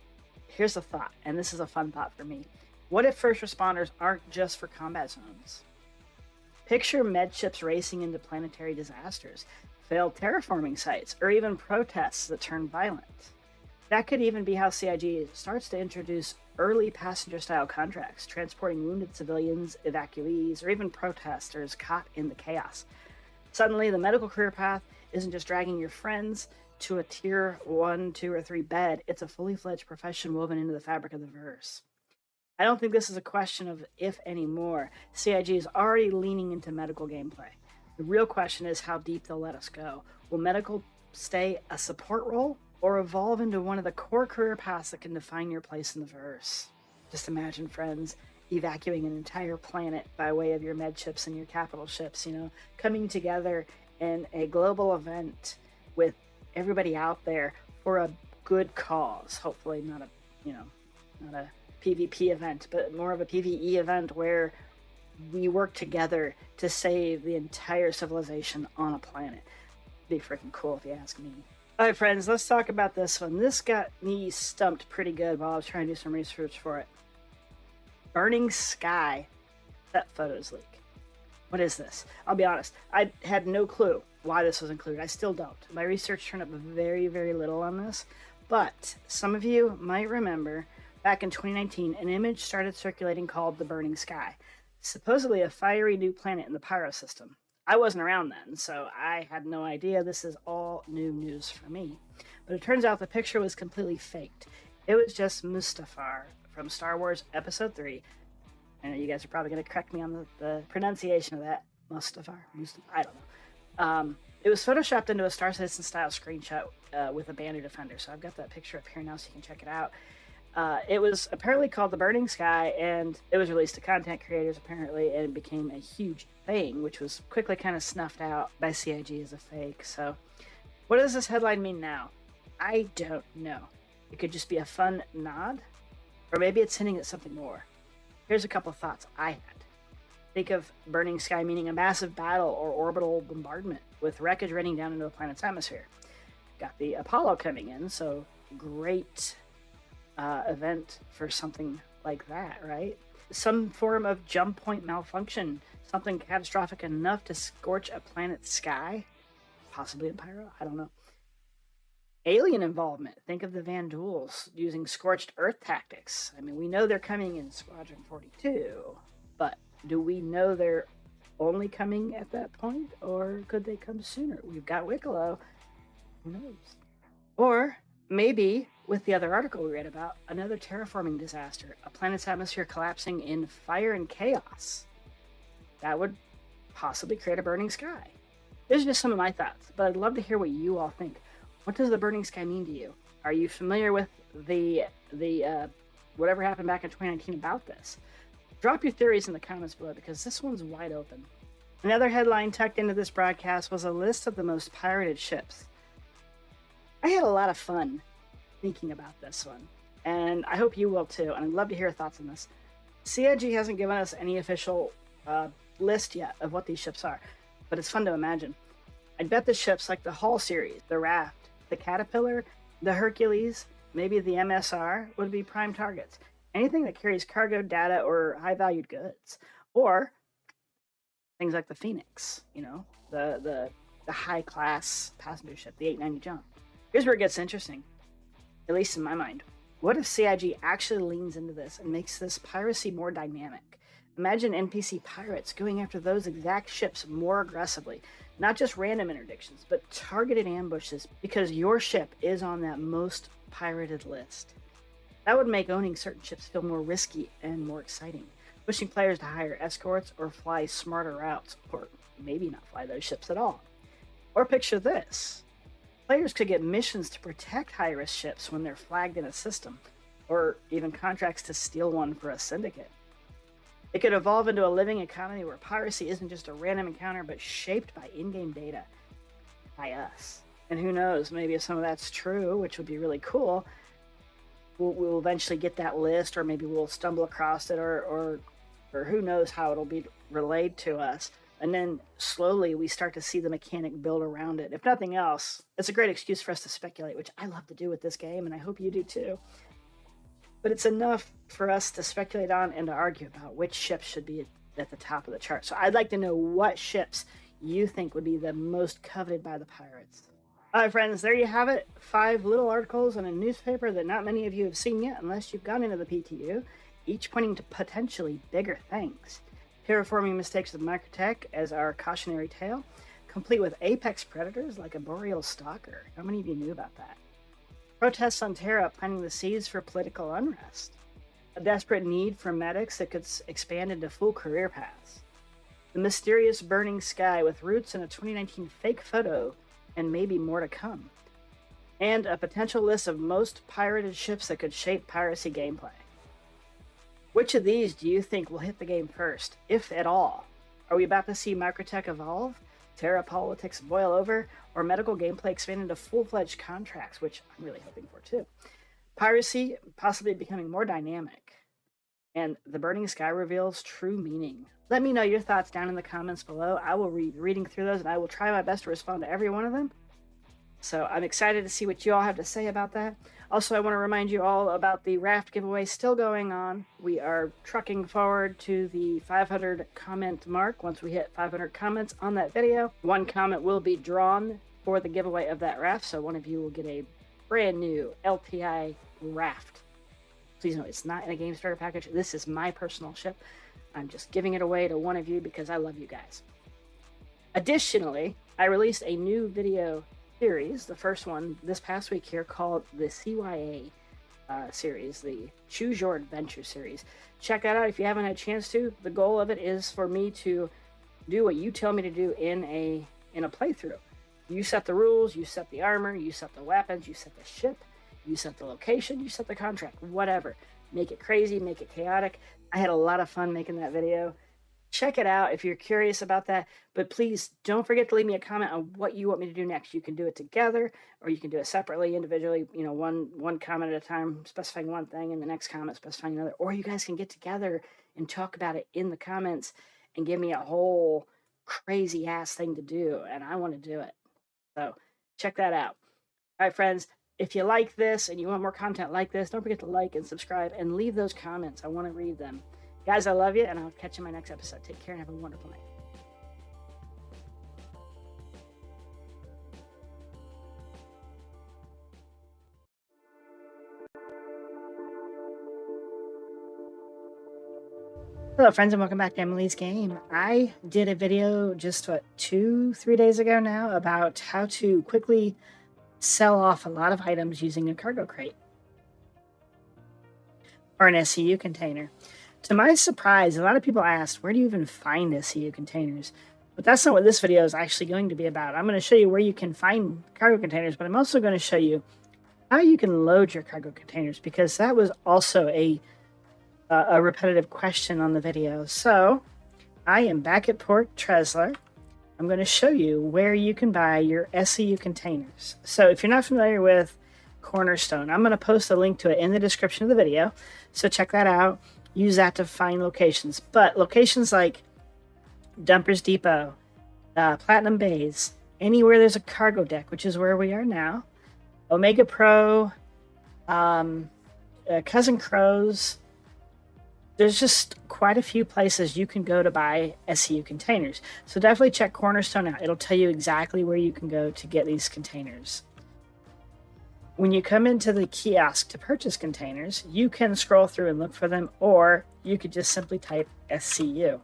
Here's a thought, and this is a fun thought for me. What if first responders aren't just for combat zones? Picture med ships racing into planetary disasters, failed terraforming sites, or even protests that turn violent. That could even be how CIG starts to introduce early passenger-style contracts, transporting wounded civilians, evacuees, or even protesters caught in the chaos. Suddenly, the medical career path isn't just dragging your friends to a tier 1, 2, or 3 bed, it's a fully fledged profession woven into the fabric of the verse. I don't think this is a question of if anymore. CIG is already leaning into medical gameplay. The real question is how deep they'll let us go. Will medical stay a support role or evolve into one of the core career paths that can define your place in the verse? Just imagine, friends, evacuating an entire planet by way of your med ships and your capital ships, coming together in a global event with everybody out there for a good cause. Hopefully not a PvP event, but more of a PvE event where we work together to save the entire civilization on a planet. Be freaking cool if you ask me. All right, friends, let's talk about this one. This got me stumped pretty good while I was trying to do some research for it. Burning Sky. That photos leak. What is this? I'll be honest, I had no clue why this was included. I still don't. My research turned up very, very little on this, but some of you might remember back in 2019, an image started circulating called the Burning Sky, supposedly a fiery new planet in the Pyro system. I wasn't around then, so I had no idea. This is all new news for me. But it turns out the picture was completely faked. It was just Mustafar from Star Wars Episode 3. I know you guys are probably going to correct me on the pronunciation of that. Mustafar? I don't know. It was photoshopped into a Star Citizen style screenshot with a Banner Defender. So I've got that picture up here now so you can check it out. It was apparently called the Burning Sky, and it was released to content creators apparently, and it became a huge thing, which was quickly kind of snuffed out by CIG as a fake. So what does this headline mean now? I don't know. It could just be a fun nod, or maybe it's hinting at something more. Here's a couple thoughts I had. Think of Burning Sky meaning a massive battle or orbital bombardment with wreckage raining down into a planet's atmosphere. Got the Apollo coming in, so great event for something like that, right? Some form of jump point malfunction, something catastrophic enough to scorch a planet's sky, possibly in Pyro, I don't know. Alien involvement, think of the Vanduuls using scorched earth tactics. I mean, we know they're coming in Squadron 42, but do we know they're only coming at that point, or could they come sooner? We've got Wicklow, who knows? Or maybe, with the other article we read about, another terraforming disaster, a planet's atmosphere collapsing in fire and chaos. That would possibly create a burning sky. These are just some of my thoughts, but I'd love to hear what you all think. What does the burning sky mean to you? Are you familiar with the whatever happened back in 2019 about this? Drop your theories in the comments below, because this one's wide open. Another headline tucked into this broadcast was a list of the most pirated ships. I had a lot of fun thinking about this one, and I hope you will too, and I'd love to hear your thoughts on this. CIG hasn't given us any official list yet of what these ships are, but it's fun to imagine. I'd bet the ships like the Hull series, the Raft, the Caterpillar, the Hercules, maybe the MSR would be prime targets. Anything that carries cargo, data, or high-valued goods. Or things like the Phoenix, the high-class passenger ship, the 890 Jump. Here's where it gets interesting, at least in my mind. What if CIG actually leans into this and makes this piracy more dynamic? Imagine NPC pirates going after those exact ships more aggressively. Not just random interdictions, but targeted ambushes because your ship is on that most pirated list. That would make owning certain ships feel more risky and more exciting, pushing players to hire escorts or fly smarter routes, or maybe not fly those ships at all. Or picture this. Players could get missions to protect high-risk ships when they're flagged in a system, or even contracts to steal one for a syndicate. It could evolve into a living economy where piracy isn't just a random encounter, but shaped by in-game data by us. And who knows, maybe if some of that's true, which would be really cool, we'll eventually get that list, or maybe we'll stumble across it, or who knows how it'll be relayed to us. And then slowly we start to see the mechanic build around it. If nothing else, it's a great excuse for us to speculate, which I love to do with this game, and I hope you do too. But it's enough for us to speculate on and to argue about which ships should be at the top of the chart. So I'd like to know what ships you think would be the most coveted by the pirates. All right, friends, there you have it. 5 little articles in a newspaper that not many of you have seen yet unless you've gone into the PTU, each pointing to potentially bigger things. Terraforming mistakes of Microtech as our cautionary tale, complete with apex predators like a boreal stalker. How many of you knew about that? Protests on Terra planting the seeds for political unrest. A desperate need for medics that could expand into full career paths. The mysterious burning sky with roots in a 2019 fake photo, and maybe more to come. And a potential list of most pirated ships that could shape piracy gameplay. Which of these do you think will hit the game first, if at all? Are we about to see Microtech evolve, Terra politics boil over, or medical gameplay expand into full-fledged contracts, which I'm really hoping for too? Piracy possibly becoming more dynamic, and the burning sky reveals true meaning. Let me know your thoughts down in the comments below. I will be reading through those, and I will try my best to respond to every one of them. So I'm excited to see what you all have to say about that. Also, I want to remind you all about the raft giveaway still going on. We are trucking forward to the 500 comment mark. Once we hit 500 comments on that video, one comment will be drawn for the giveaway of that raft. So one of you will get a brand new LTI raft. Please note, it's not in a game starter package. This is my personal ship. I'm just giving it away to one of you because I love you guys. Additionally, I released a new video series, the first one this past week here, called the CYA series, the Choose Your Adventure series. Check that out if you haven't had a chance to. The goal of it is for me to do what you tell me to do in a playthrough. You set the rules, you set the armor, you set the weapons, you set the ship, you set the location, you set the contract, whatever. Make it crazy, make it chaotic. I had a lot of fun making that video. Check it out if you're curious about that. But please don't forget to leave me a comment on what you want me to do next. You can do it together, or you can do it separately, individually, you know, one comment at a time, specifying one thing, and the next comment specifying another. Or you guys can get together and talk about it in the comments and give me a whole crazy ass thing to do. And I want to do it. So check that out. All right, friends. If you like this and you want more content like this, don't forget to like and subscribe and leave those comments. I want to read them. Guys, I love you, and I'll catch you in my next episode. Take care and have a wonderful night. Hello, friends, and welcome back to Emily's Game. I did a video just, 2-3 days ago now about how to quickly sell off a lot of items using a cargo crate or an SCU container. To my surprise, a lot of people asked, where do you even find SCU containers? But that's not what this video is actually going to be about. I'm going to show you where you can find cargo containers, but I'm also going to show you how you can load your cargo containers, because that was also a repetitive question on the video. So I am back at Port Tresler. I'm going to show you where you can buy your SCU containers. So if you're not familiar with Cornerstone, I'm going to post a link to it in the description of the video. So check that out. Use that to find locations. But locations like Dumpers Depot, Platinum Bays, anywhere there's a cargo deck, which is where we are now, Omega Pro, Cousin Crows, there's just quite a few places you can go to buy SCU containers. So definitely check Cornerstone out. It'll tell you exactly where you can go to get these containers. When you come into the kiosk to purchase containers, you can scroll through and look for them, or you could just simply type SCU.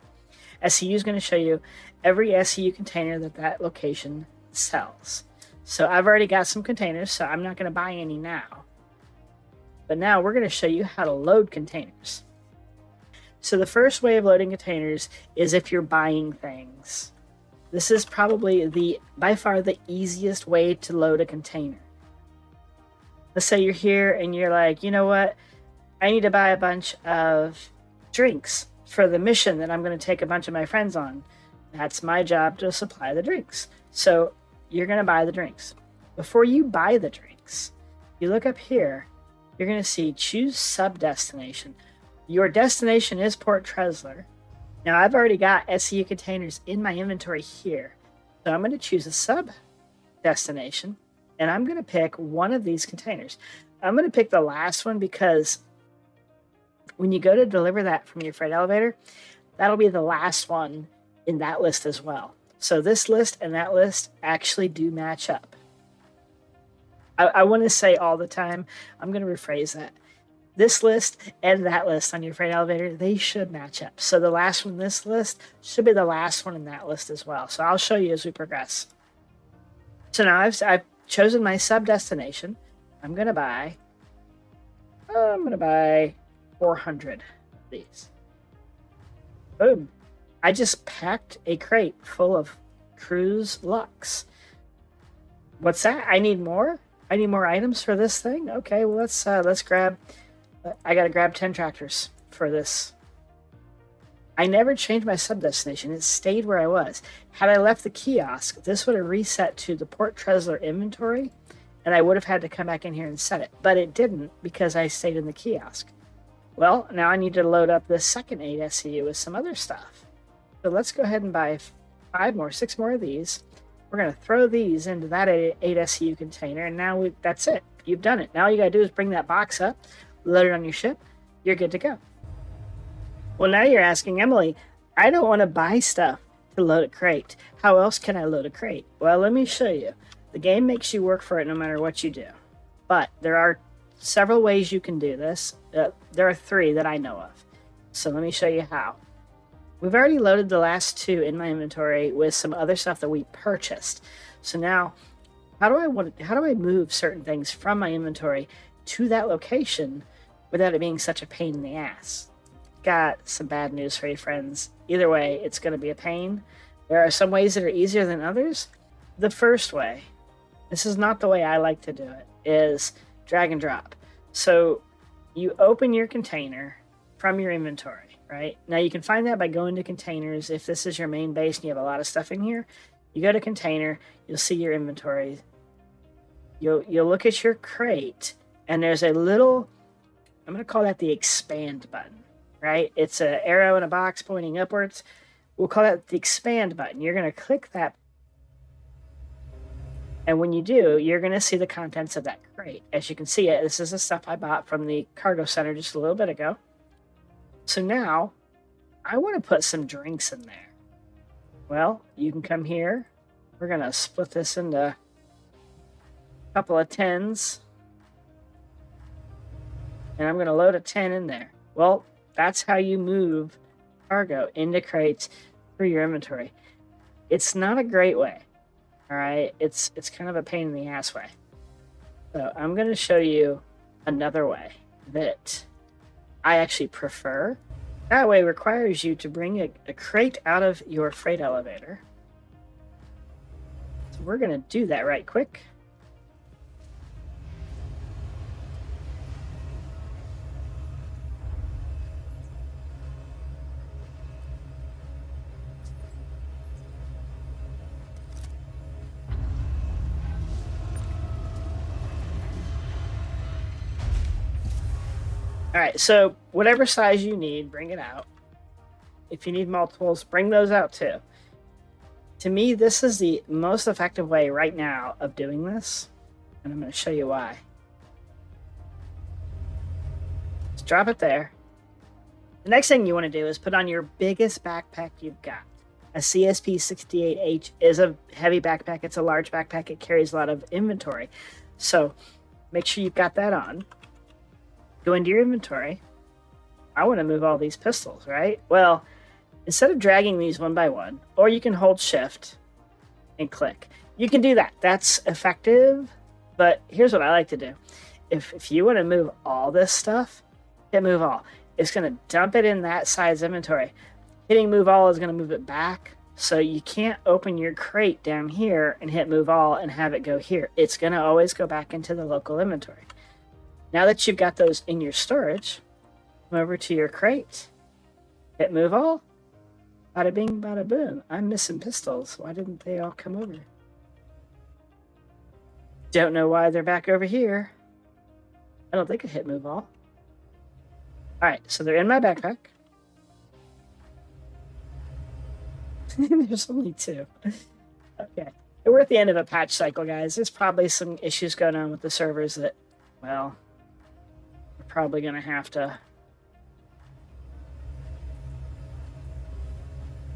SCU is going to show you every SCU container that location sells. So I've already got some containers, so I'm not going to buy any now. But now we're going to show you how to load containers. So the first way of loading containers is if you're buying things. This is probably by far the easiest way to load a container. Let's say you're here and you're like, you know what? I need to buy a bunch of drinks for the mission that I'm going to take a bunch of my friends on. That's my job, to supply the drinks. So you're going to buy the drinks. Before you buy the drinks, you look up here, you're going to see choose sub-destination. Your destination is Port Tresler. Now I've already got SCU containers in my inventory here. So I'm going to choose a sub-destination, and I'm going to pick one of these containers. I'm going to pick the last one because when you go to deliver that from your freight elevator, that'll be the last one in that list as well. So this list and that list actually do match up. I want to say all the time. I'm going to rephrase that. This list and that list on your freight elevator, they should match up. So the last one in this list should be the last one in that list as well. So I'll show you as we progress. So now I've chosen my sub destination. I'm gonna buy 400 of these. Boom! I just packed a crate full of Cruise Lux. What's that? I need more. I need more items for this thing. Okay, well let's grab. I gotta grab 10 tractors for this. I never changed my sub destination. It stayed where I was. Had I left the kiosk, this would have reset to the Port Trezler inventory, and I would have had to come back in here and set it. But it didn't because I stayed in the kiosk. Well, now I need to load up the second 8 SCU with some other stuff. So let's go ahead and buy 6 more of these. We're going to throw these into that 8 SCU container, and now that's it. You've done it. Now all you got to do is bring that box up, load it on your ship, you're good to go. Well, now you're asking, Emily, I don't want to buy stuff to load a crate. How else can I load a crate? Well, let me show you. The game makes you work for it no matter what you do. But there are several ways you can do this. There are 3 that I know of. So let me show you how. We've already loaded the last 2 in my inventory with some other stuff that we purchased. So now, how do I move certain things from my inventory to that location without it being such a pain in the ass? Got some bad news for you, friends. Either way, it's going to be a pain. There are some ways that are easier than others. The first way, this is not the way I like to do it, is drag and drop. So you open your container from your inventory, right? Now you can find that by going to containers. If this is your main base and you have a lot of stuff in here, you go to container, you'll see your inventory. You'll look at your crate, and there's a little, I'm going to call that the expand button, right? It's an arrow in a box pointing upwards. We'll call that the expand button. You're going to click that. And when you do, you're going to see the contents of that crate. As you can see it, this is the stuff I bought from the cargo center just a little bit ago. So now, I want to put some drinks in there. Well, you can come here. We're going to split this into a couple of 10s. And I'm going to load a 10 in there. Well, that's how you move cargo into crates through your inventory. It's not a great way. All right, it's kind of a pain in the ass way. So I'm going to show you another way that I actually prefer. That way requires you to bring a crate out of your freight elevator. So we're going to do that right quick. All right, so whatever size you need, bring it out. If you need multiples, bring those out too. To me, this is the most effective way right now of doing this, and I'm going to show you why. Just drop it there. The next thing you want to do is put on your biggest backpack you've got. A CSP-68H is a heavy backpack. It's a large backpack. It carries a lot of inventory. So make sure you've got that on. Go into your inventory. I want to move all these pistols, right? Well, instead of dragging these one by one, or you can hold shift and click. You can do that. That's effective, but here's what I like to do. If you want to move all this stuff, hit move all. It's going to dump it in that size inventory. Hitting move all is going to move it back, so you can't open your crate down here and hit move all and have it go here. It's going to always go back into the local inventory. Now that you've got those in your storage, come over to your crate, hit move all, bada bing, bada boom. I'm missing pistols. Why didn't they all come over? Don't know why they're back over here. I don't think I hit move all. All right, so they're in my backpack. There's only 2. Okay, we're at the end of a patch cycle, guys. There's probably some issues going on with the servers that, well, probably going to have to.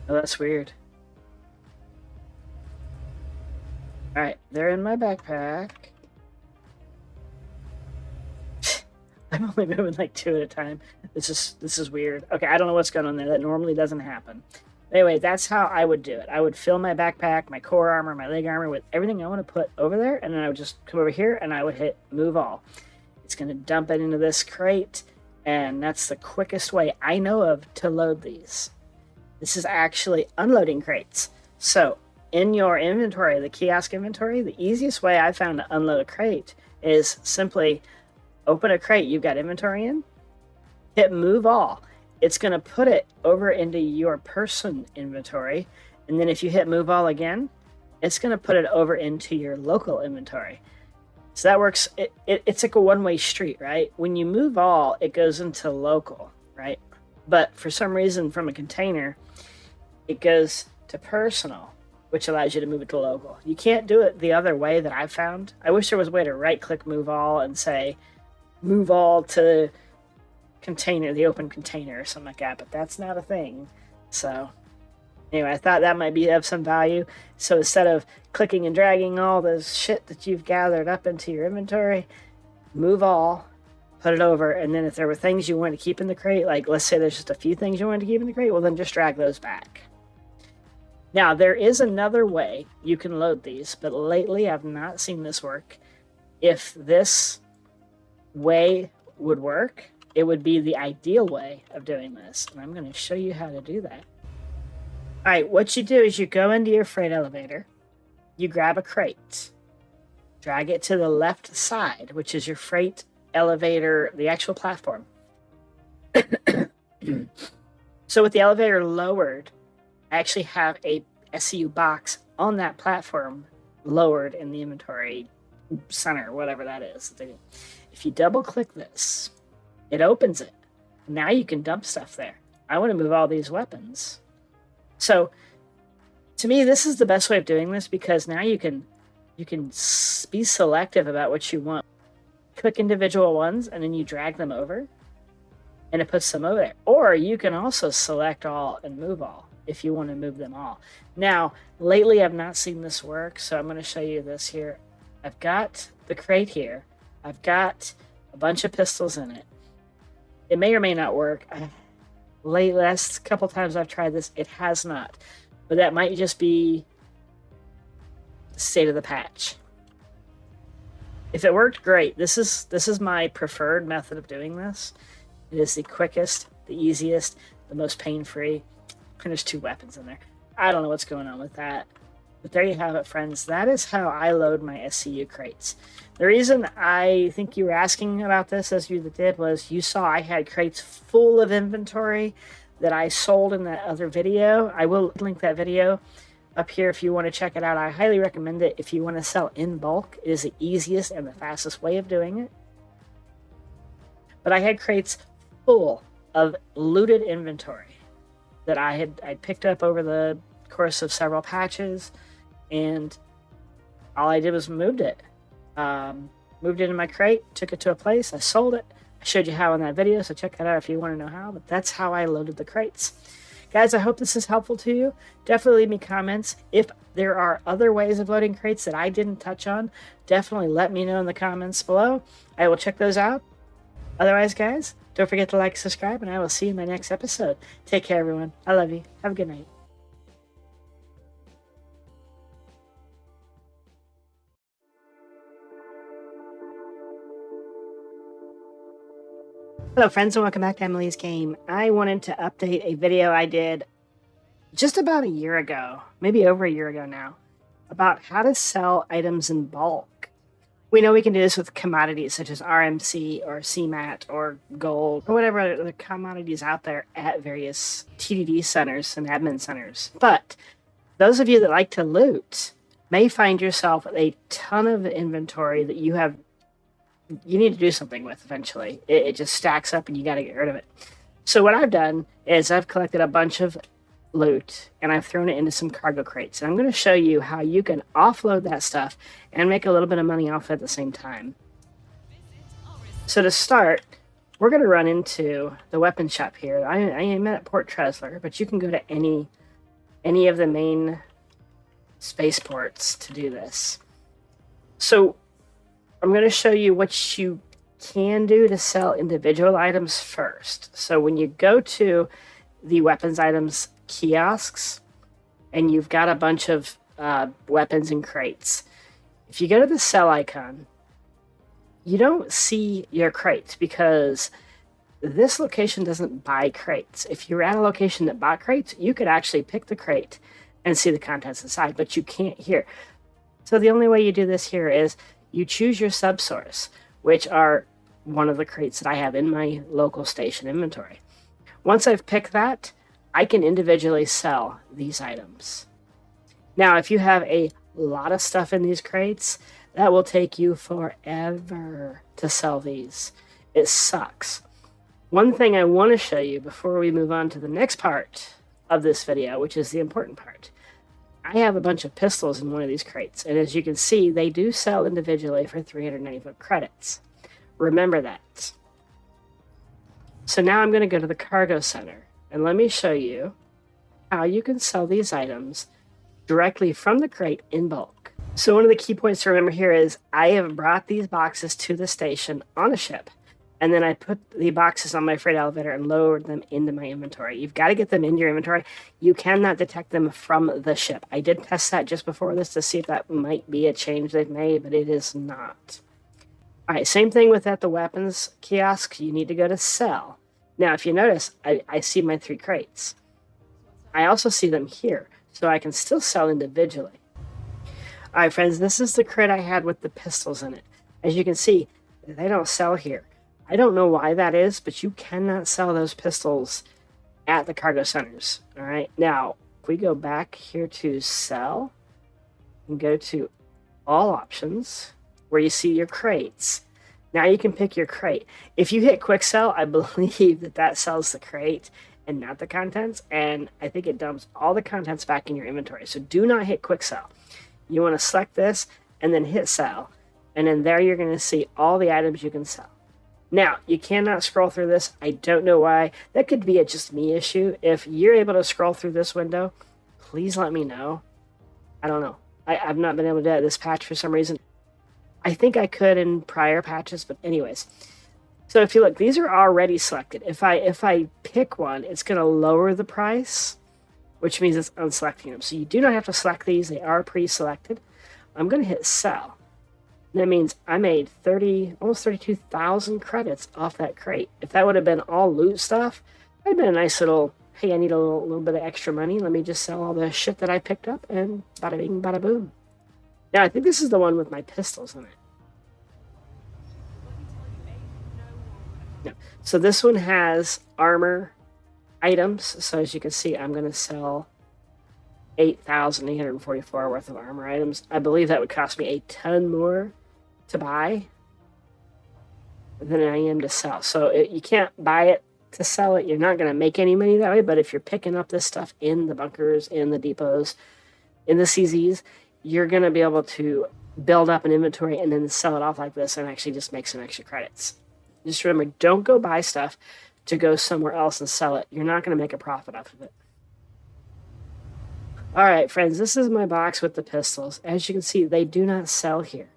Oh, that's weird. All right, they're in my backpack. I'm only moving like 2 at a time. This is weird. Okay, I don't know what's going on there. That normally doesn't happen. Anyway, that's how I would do it. I would fill my backpack, my core armor, my leg armor with everything I want to put over there, and then I would just come over here and I would hit move all. It's going to dump it into this crate, and that's the quickest way I know of to load these. This is actually unloading crates. So in your inventory, the kiosk inventory, the easiest way I found to unload a crate is simply open a crate you've got inventory in, hit move all. It's going to put it over into your person inventory, and then if you hit move all again, it's going to put it over into your local inventory. So that works. It's like a one-way street, right? When you move all, it goes into local, right? But for some reason, from a container, it goes to personal, which allows you to move it to local. You can't do it the other way that I've found. I wish there was a way to right-click move all and say, move all to container, the open container or something like that, but that's not a thing. So anyway, I thought that might be of some value. So instead of clicking and dragging all this shit that you've gathered up into your inventory, move all, put it over, and then if there were things you wanted to keep in the crate, like let's say there's just a few things you wanted to keep in the crate, well then just drag those back. Now there is another way you can load these, but lately I've not seen this work. If this way would work, it would be the ideal way of doing this, and I'm going to show you how to do that. All right, what you do is you go into your freight elevator, you grab a crate, drag it to the left side, which is your freight elevator, the actual platform. So with the elevator lowered, I actually have a SCU box on that platform lowered in the inventory center, whatever that is. If you double click this, it opens it. Now you can dump stuff there. I want to move all these weapons. So to me, this is the best way of doing this because now you can be selective about what you want. Click individual ones and then you drag them over and it puts them over there. Or you can also select all and move all if you want to move them all. Now, lately I've not seen this work, so I'm going to show you this here. I've got the crate here. I've got a bunch of pistols in it. It may or may not work. Last couple times I've tried this, it has not. But that might just be the state of the patch. If it worked, great. This is my preferred method of doing this. It is the quickest, the easiest, the most pain-free. And there's 2 weapons in there. I don't know what's going on with that. But there you have it, friends. That is how I load my SCU crates. The reason I think you were asking about this, as you did, was you saw I had crates full of inventory that I sold in that other video. I will link that video up here if you want to check it out. I highly recommend it if you want to sell in bulk. It is the easiest and the fastest way of doing it. But I had crates full of looted inventory that I picked up over the course of several patches, and all I did was moved it. Moved it in my crate, took it to a place, I sold it. I showed you how in that video, so check that out if you want to know how, but that's how I loaded the crates. Guys, I hope this is helpful to you. Definitely leave me comments. If there are other ways of loading crates that I didn't touch on, definitely let me know in the comments below. I will check those out. Otherwise, guys, don't forget to like, subscribe, and I will see you in my next episode. Take care, everyone. I love you. Have a good night. Hello friends and welcome back to Emily's Game. I wanted to update a video I did just about a year ago, maybe over a year ago now, about how to sell items in bulk. We know we can do this with commodities such as RMC or CMAT or gold or whatever other commodities out there at various TDD centers and admin centers. But those of you that like to loot may find yourself with a ton of inventory that you need to do something with eventually. It just stacks up and you got to get rid of it. So what I've done is I've collected a bunch of loot and I've thrown it into some cargo crates. And I'm going to show you how you can offload that stuff and make a little bit of money off it at the same time. So to start, we're going to run into the weapon shop here. I am at Port Tresler, but you can go to any of the main spaceports to do this. So I'm going to show you what you can do to sell individual items first. So when you go to the weapons items kiosks and you've got a bunch of weapons in crates, if you go to the sell icon, you don't see your crates because this location doesn't buy crates. If you're at a location that bought crates, you could actually pick the crate and see the contents inside, but you can't here. So the only way you do this here is you choose your subsource, which are one of the crates that I have in my local station inventory. Once I've picked that, I can individually sell these items. Now, if you have a lot of stuff in these crates, that will take you forever to sell these. It sucks. One thing I want to show you before we move on to the next part of this video, which is the important part. I have a bunch of pistols in one of these crates, and as you can see, they do sell individually for 395 credits. Remember that. So now I'm going to go to the cargo center, and let me show you how you can sell these items directly from the crate in bulk. So one of the key points to remember here is I have brought these boxes to the station on a ship, and then I put the boxes on my freight elevator and lowered them into my inventory. You've got to get them into your inventory. You cannot detect them from the ship. I did test that just before this to see if that might be a change they've made, but it is not. All right, same thing with at the weapons kiosk. You need to go to sell. Now, if you notice, I see my 3 crates. I also see them here, so I can still sell individually. All right, friends, this is the crate I had with the pistols in it. As you can see, they don't sell here. I don't know why that is, but you cannot sell those pistols at the cargo centers. All right. Now, if we go back here to sell and go to all options where you see your crates, now you can pick your crate. If you hit quick sell, I believe that sells the crate and not the contents. And I think it dumps all the contents back in your inventory. So do not hit quick sell. You want to select this and then hit sell. And then there you're going to see all the items you can sell. Now, you cannot scroll through this. I don't know why. That could be a just me issue. If you're able to scroll through this window, please let me know. I don't know. I've not been able to do this patch for some reason. I think I could in prior patches, but anyways. So if you look, these are already selected. If I pick one, it's going to lower the price, which means it's unselecting them. So you do not have to select these. They are pre-selected. I'm going to hit sell. That means I made almost 32,000 credits off that crate. If that would have been all loot stuff, that would have been a nice little, hey, I need a little bit of extra money. Let me just sell all the shit that I picked up, and bada bing, bada boom. Now, I think this is the one with my pistols in it. No. So this one has armor items. So as you can see, I'm going to sell 8,844 worth of armor items. I believe that would cost me a ton more to buy than I am to sell. So you can't buy it to sell it. You're not going to make any money that way. But if you're picking up this stuff in the bunkers, in the depots, in the CZs, you're going to be able to build up an inventory and then sell it off like this and actually just make some extra credits. Just remember, don't go buy stuff to go somewhere else and sell it. You're not going to make a profit off of it. All right, friends, this is my box with the pistols. As you can see, they do not sell here.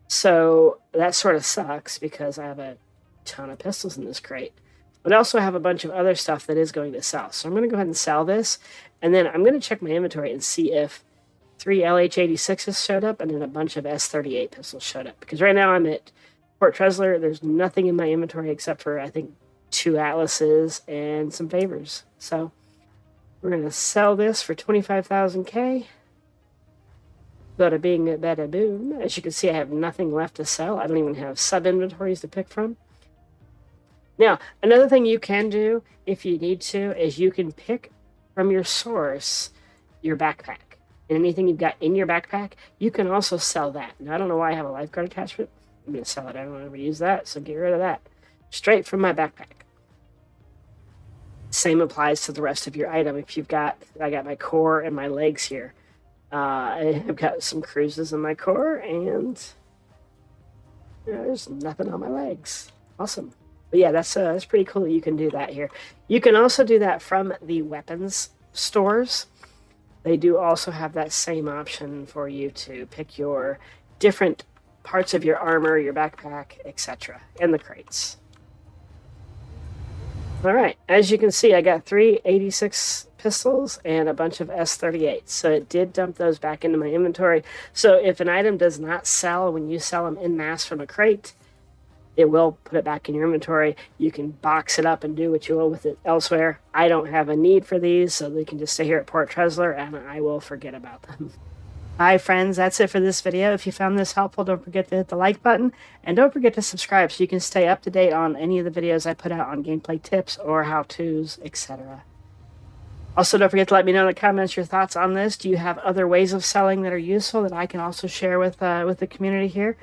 So that sort of sucks because I have a ton of pistols in this crate. But I also have a bunch of other stuff that is going to sell. So I'm going to go ahead and sell this. And then I'm going to check my inventory and see if 3 LH86s showed up and then a bunch of S38 pistols showed up. Because right now I'm at Port Trezler. There's nothing in my inventory except for, I think, 2 Atlases and some favors. So we're going to sell this for 25,000 K. Bada bing, bada boom. As you can see, I have nothing left to sell. I don't even have sub-inventories to pick from. Now, another thing you can do, if you need to, is you can pick from your source your backpack. And anything you've got in your backpack, you can also sell that. Now, I don't know why I have a lifeguard attachment. I'm going to sell it. I don't ever use that, so get rid of that. Straight from my backpack. Same applies to the rest of your item. If you've got, I got my core and my legs here. I've got some cruises in my core, and there's nothing on my legs. Awesome. But yeah, that's pretty cool that you can do that here. You can also do that from the weapons stores. They do also have that same option for you to pick your different parts of your armor, your backpack, etc., and the crates. All right, as you can see, I got 3 86 pistols and a bunch of S38s. So it did dump those back into my inventory. So if an item does not sell when you sell them en masse from a crate, it will put it back in your inventory. You can box it up and do what you will with it elsewhere. I don't have a need for these, so they can just stay here at Port Trezler, and I will forget about them. Hi friends, that's it for this video. If you found this helpful, don't forget to hit the like button, and don't forget to subscribe so you can stay up to date on any of the videos I put out on gameplay tips or how-tos, etc. Also, don't forget to let me know in the comments your thoughts on this. Do you have other ways of selling that are useful that I can also share with the community here?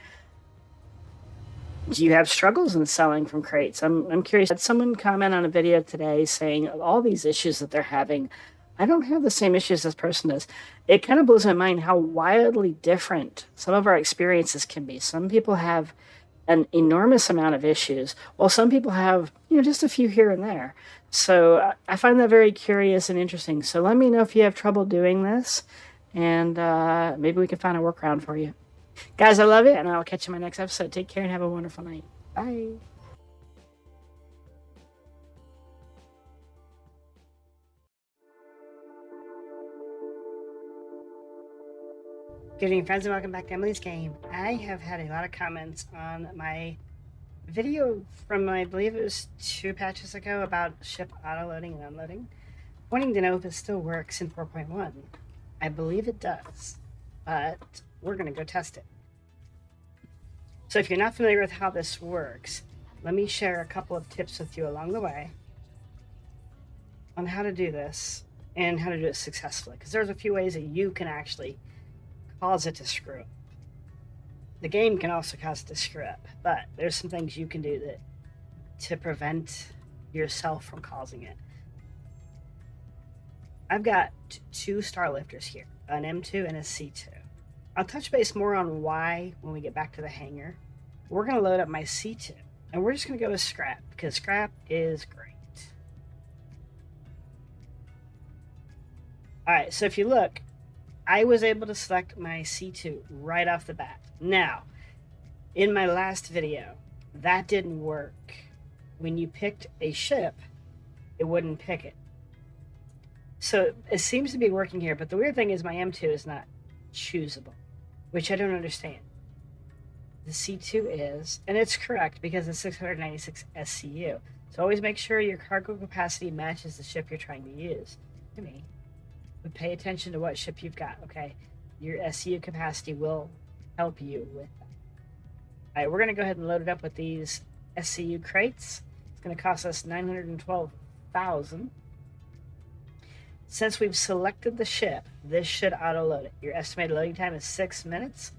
Do you have struggles in selling from crates? I'm curious. Had someone comment on a video today saying all these issues that they're having. I don't have the same issues this person does. It kind of blows my mind how wildly different some of our experiences can be. Some people have an enormous amount of issues, while some people have, just a few here and there. So I find that very curious and interesting. So let me know if you have trouble doing this, and maybe we can find a workaround for you. Guys, I love you, and I'll catch you in my next episode. Take care and have a wonderful night. Bye. Good evening, friends, and welcome back to Emily's Game. I have had a lot of comments on my video from, I believe it was 2 patches ago, about ship auto-loading and unloading, wanting to know if it still works in 4.1. I believe it does, but we're going to go test it. So if you're not familiar with how this works, let me share a couple of tips with you along the way on how to do this and how to do it successfully, because there's a few ways that you can actually cause it to screw up. The game can also cause it to screw up, but there's some things you can do to prevent yourself from causing it. I've got 2 star lifters here, an M2 and a C2. I'll touch base more on why when we get back to the hangar. We're going to load up my C2, and we're just going to go with scrap, because scrap is great. Alright, so if you look, I was able to select my C2 right off the bat. Now, in my last video, that didn't work. When you picked a ship, it wouldn't pick it. So it seems to be working here, but the weird thing is my M2 is not choosable, which I don't understand. The C2 is, and it's correct because it's 696 SCU. So always make sure your cargo capacity matches the ship you're trying to use. But pay attention to what ship you've got, okay? Your SCU capacity will help you with that. All right, we're going to go ahead and load it up with these SCU crates. It's going to cost us 912,000. Since we've selected the ship, this should auto-load it. Your estimated loading time is 6 minutes.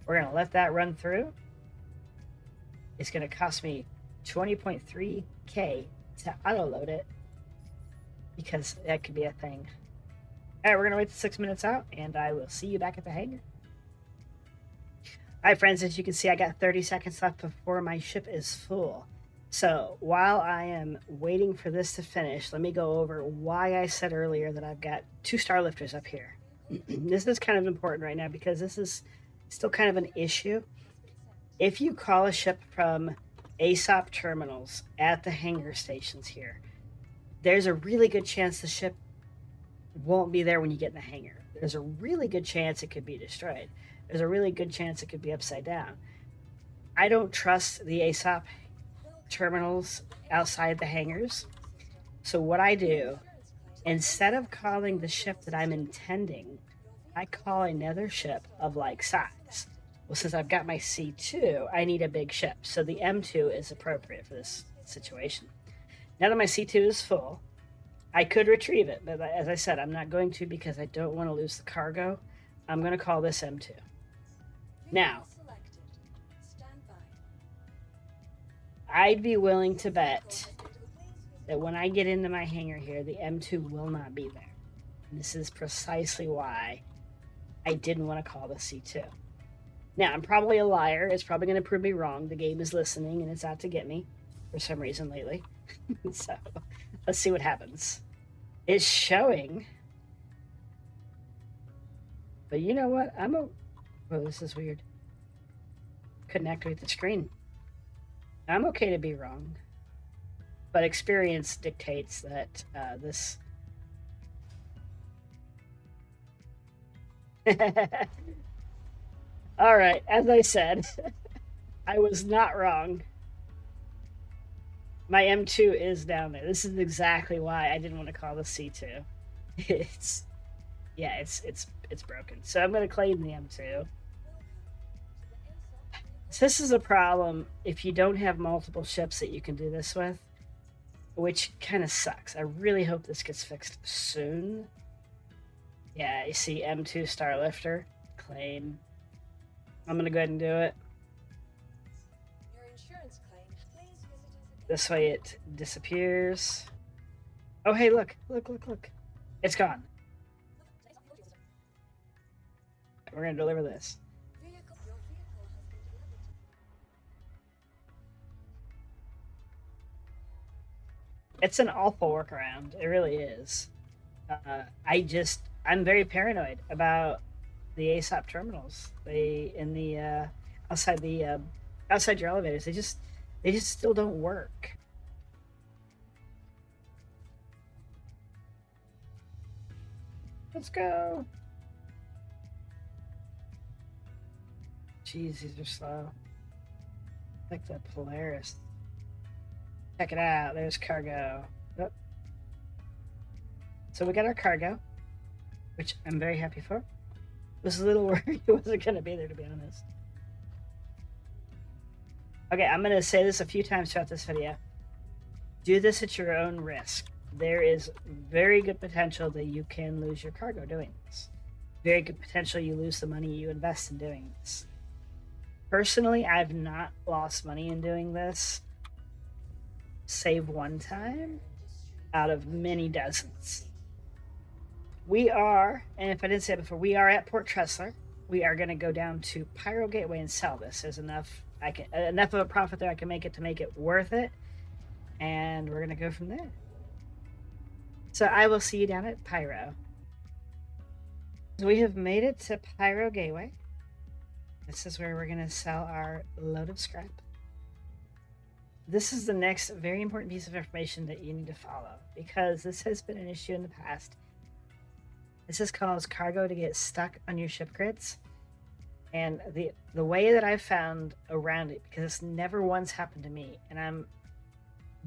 We're going to let that run through. It's going to cost me 20.3K to auto-load it, because that could be a thing. All right, we're going to wait the 6 minutes out, and I will see you back at the hangar. All right, friends, as you can see, I got 30 seconds left before my ship is full. So while I am waiting for this to finish, let me go over why I said earlier that I've got 2 star lifters up here. This is kind of important right now because this is still kind of an issue. If you call a ship from ASOP terminals at the hangar stations here, there's a really good chance the ship won't be there when you get in the hangar. There's a really good chance it could be destroyed. There's a really good chance it could be upside down. I don't trust the ASOP terminals outside the hangars. So what I do, instead of calling the ship that I'm intending, I call another ship of like size. Well, since I've got my C2, I need a big ship. So the M2 is appropriate for this situation. Now that my C2 is full, I could retrieve it, but as I said, I'm not going to because I don't want to lose the cargo. I'm going to call this M2. Now, I'd be willing to bet that when I get into my hangar here, the M2 will not be there. And this is precisely why I didn't want to call the C2. Now, I'm probably a liar. It's probably going to prove me wrong. The game is listening, and it's out to get me for some reason lately. So, let's see what happens. It's showing. But you know what? Oh, this is weird. couldn't activate the screen. I'm okay to be wrong, but experience dictates that this. All right, as I said, I was not wrong. My M2 is down there. This is exactly why I didn't want to call the C2. It's broken. So I'm going to claim the M2. So this is a problem if you don't have multiple ships that you can do this with, which kind of sucks. I really hope this gets fixed soon. Yeah, you see M2 Starlifter, claim. I'm going to go ahead and do it. Your insurance claim. Please visit us again. This way it disappears. Oh, hey, look. It's gone. We're going to deliver this. Your vehicle has been delivered. It's an awful workaround. It really is. I'm very paranoid about the ASAP terminals. Outside your elevators, they just still don't work. Let's go. Jeez, these are slow. Like the Polaris. Check it out. There's cargo. Oh. So we got our cargo, which I'm very happy for. I was a little worried it wasn't going to be there, to be honest. Okay, I'm going to say this a few times throughout this video. Do this at your own risk. There is very good potential that you can lose your cargo doing this. Very good potential you lose the money you invest in doing this. Personally, I've not lost money in doing this, save one time, out of many dozens. We are, and if I didn't say it before, we are at Port Tressler. We are going to go down to Pyro Gateway and sell this. There's enough of a profit there I can make it worth it, and we're going to go from there. So I will see you down at Pyro. So we have made it to Pyro Gateway. This is where we're going to sell our load of scrap. This is the next very important piece of information that you need to follow, because this has been an issue in the past. This has caused cargo to get stuck on your ship grids. And the way that I've found around it, because it's never once happened to me, and I'm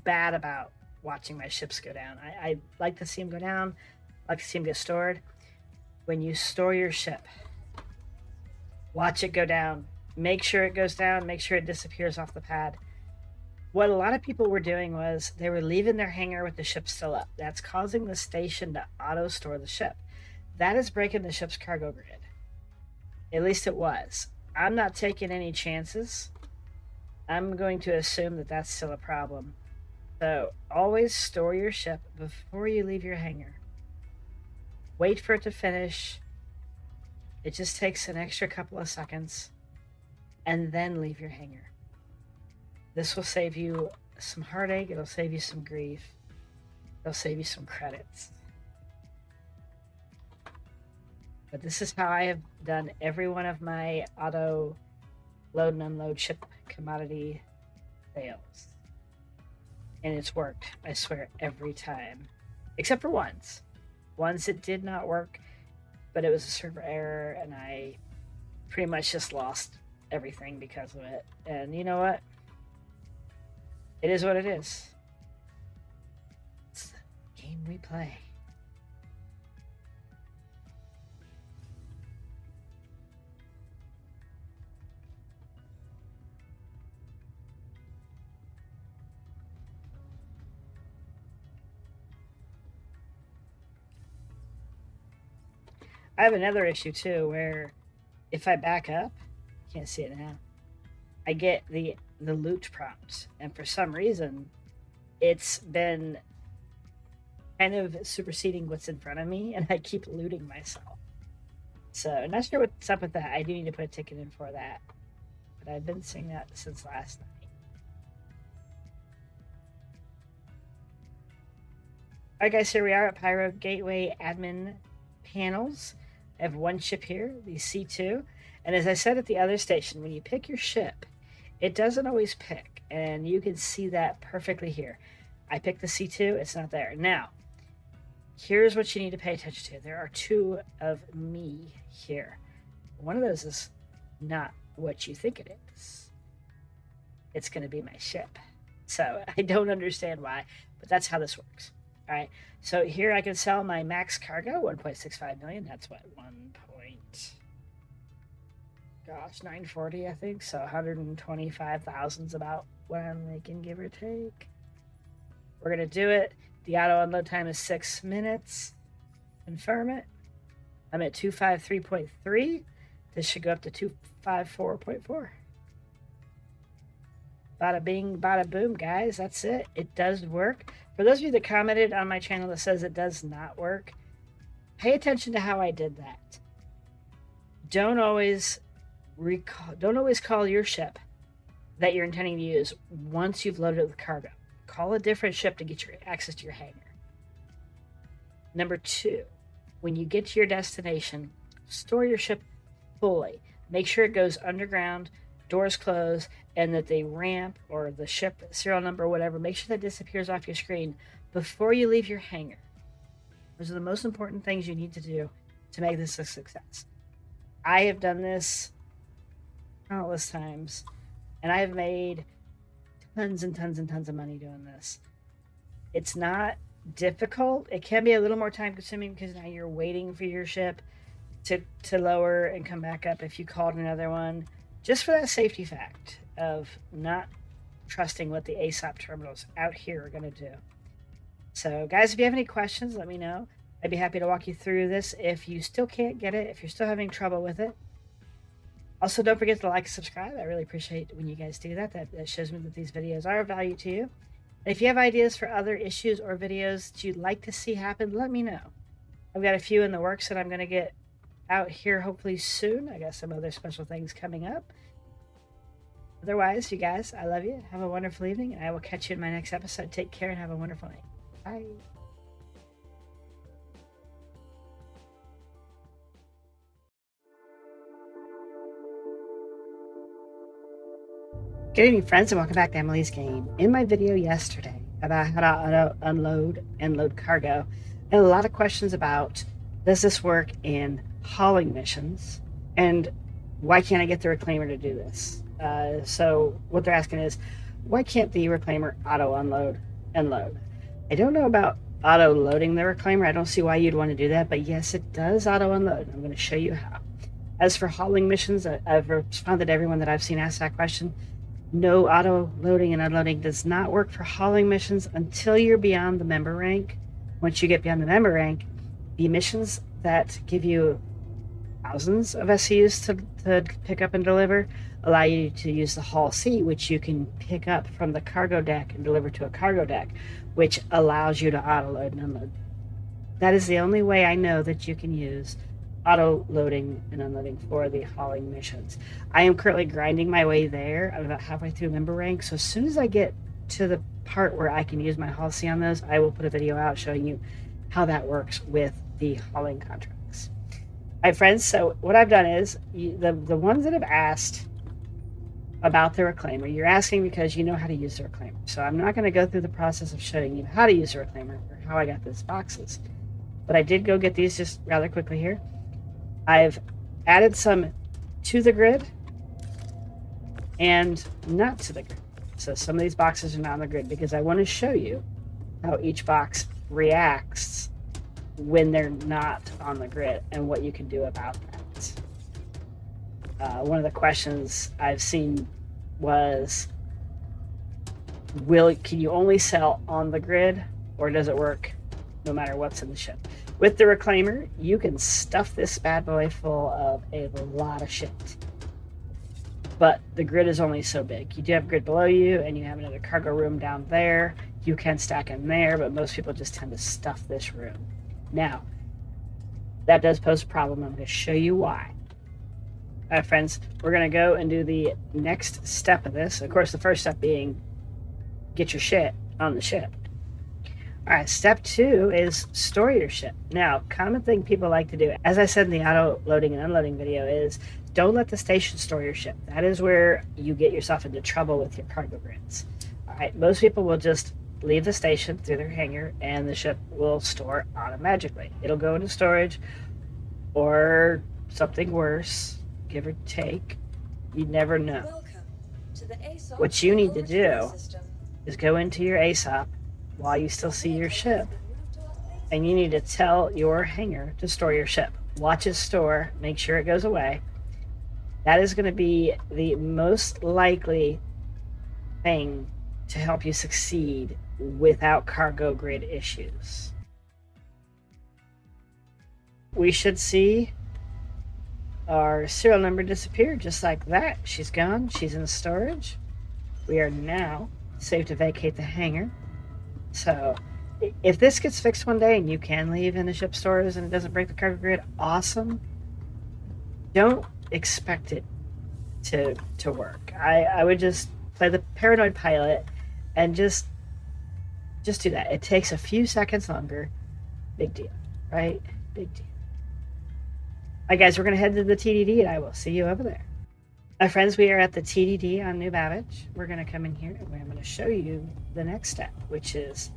bad about watching my ships go down. I like to see them go down, like to see them get stored. When you store your ship, watch it go down. Make sure it goes down. Make sure it disappears off the pad. What a lot of people were doing was they were leaving their hangar with the ship still up. That's causing the station to auto-store the ship. That is breaking the ship's cargo grid. At least it was. I'm not taking any chances. I'm going to assume that that's still a problem. So always store your ship before you leave your hangar. Wait for it to finish. It just takes an extra couple of seconds. And then leave your hangar. This will save you some heartache. It'll save you some grief. It'll save you some credits. But this is how I have done every one of my auto load and unload ship commodity sales. And it's worked, I swear, every time. Except for once. Once it did not work, but it was a server error, and I pretty much just lost everything because of it. And you know what? It is what it is. It's the game we play. I have another issue too, where if I back up, can't see it now, I get the loot prompt, and for some reason it's been kind of superseding what's in front of me, and I keep looting myself. So I'm not sure what's up with that. I do need to put a ticket in for that, but I've been seeing that since last night. Alright guys, here we are at Pyro Gateway admin panels. I have one ship here, the C2, and as I said at the other station, when you pick your ship, it doesn't always pick, and you can see that perfectly here. I picked the C2, it's not there. Now, here's what you need to pay attention to. There are two of me here. One of those is not what you think it is. It's going to be my ship. So I don't understand why, but that's how this works. All right. So here I can sell my max cargo, 1.65 million. That's what, 940, I think. So 125,000 is about what I'm making, give or take. We're going to do it. The auto unload time is 6 minutes. Confirm it. I'm at 253.3. This should go up to 254.4. Bada bing, bada boom, guys. That's it. It does work. For those of you that commented on my channel that says it does not work, pay attention to how I did that. Don't always call your ship that you're intending to use once you've loaded it with cargo. Call a different ship to get your access to your hangar. Number 2, when you get to your destination, store your ship fully. Make sure it goes underground, doors close, and that the ramp or the ship serial number or whatever, make sure that disappears off your screen before you leave your hangar. Those are the most important things you need to do to make this a success. I have done this countless times, and I have made tons and tons and tons of money doing this. It's not difficult. It can be a little more time consuming because now you're waiting for your ship to lower and come back up if you called another one, just for that safety fact of not trusting what the ASOP terminals out here are going to do. So guys, if you have any questions, let me know. I'd be happy to walk you through this if you still can't get it, if you're still having trouble with it. Also, don't forget to like and subscribe. I really appreciate when you guys do that. That shows me that these videos are of value to you. And if you have ideas for other issues or videos that you'd like to see happen, let me know. I've got a few in the works that I'm going to get out here hopefully soon. I got some other special things coming up. Otherwise, you guys, I love you. Have a wonderful evening, and I will catch you in my next episode. Take care and have a wonderful night. Bye. Good evening, friends, and welcome back to Emily's Game. In my video yesterday about how to unload and load cargo, and a lot of questions about, does this work in hauling missions, and why can't I get the reclaimer to do this? So what they're asking is, why can't the reclaimer auto unload and load? I don't know about auto loading the reclaimer. I don't see why you'd want to do that, but yes, it does auto unload. I'm going to show you how. As for hauling missions, I've responded to everyone that I've seen ask that question. No, auto loading and unloading does not work for hauling missions until you're beyond the member rank. Once you get beyond the member rank, the missions that give you thousands of SCUs to pick up and deliver allow you to use the Haul C, which you can pick up from the cargo deck and deliver to a cargo deck, which allows you to auto load and unload. That is the only way I know that you can use auto loading and unloading for the hauling missions. I am currently grinding my way there. I'm about halfway through member rank, so as soon as I get to the part where I can use my Haul C on those, I will put a video out showing you how that works with the hauling contracts. All right, friends, so what I've done is, the ones that have asked about the reclaimer, you're asking because you know how to use the reclaimer. So I'm not going to go through the process of showing you how to use the reclaimer or how I got these boxes. But I did go get these just rather quickly here. I've added some to the grid and not to the grid. So some of these boxes are not on the grid because I want to show you how each box reacts when they're not on the grid and what you can do about that. One of the questions I've seen was, can you only sell on the grid, or does it work no matter what's in the ship? With the reclaimer, you can stuff this bad boy full of a lot of shit. But the grid is only so big. You do have a grid below you, and you have another cargo room down there. You can stack in there, but most people just tend to stuff this room. Now, that does pose a problem. I'm going to show you why. All right, friends, we're going to go and do the next step of this. Of course, the first step being get your shit on the ship. All right, step 2 is store your ship. Now, common thing people like to do, as I said in the auto loading and unloading video, is don't let the station store your ship. That is where you get yourself into trouble with your cargo grids. All right, most people will just leave the station through their hangar and the ship will store automatically. It'll go into storage or something worse, give or take. You never know. Welcome to the ASOP What you need to do system. is go into your ASOP while you still see your ship, and you need to tell your hangar to store your ship. Watch it store, make sure it goes away. That is going to be the most likely thing to help you succeed without cargo grid issues. We should see our serial number disappear just like that. She's gone. She's in storage. We are now safe to vacate the hangar. So if this gets fixed one day and you can leave in the ship stores and it doesn't break the cargo grid, awesome. Don't expect it to work. I would just play the paranoid pilot and just do that. It takes a few seconds longer. Big deal, right? Big deal. All right, guys, we're going to head to the TDD and I will see you over there. My friends, we are at the TDD on New Babbage. We're going to come in here and I'm going to show you the next step, which is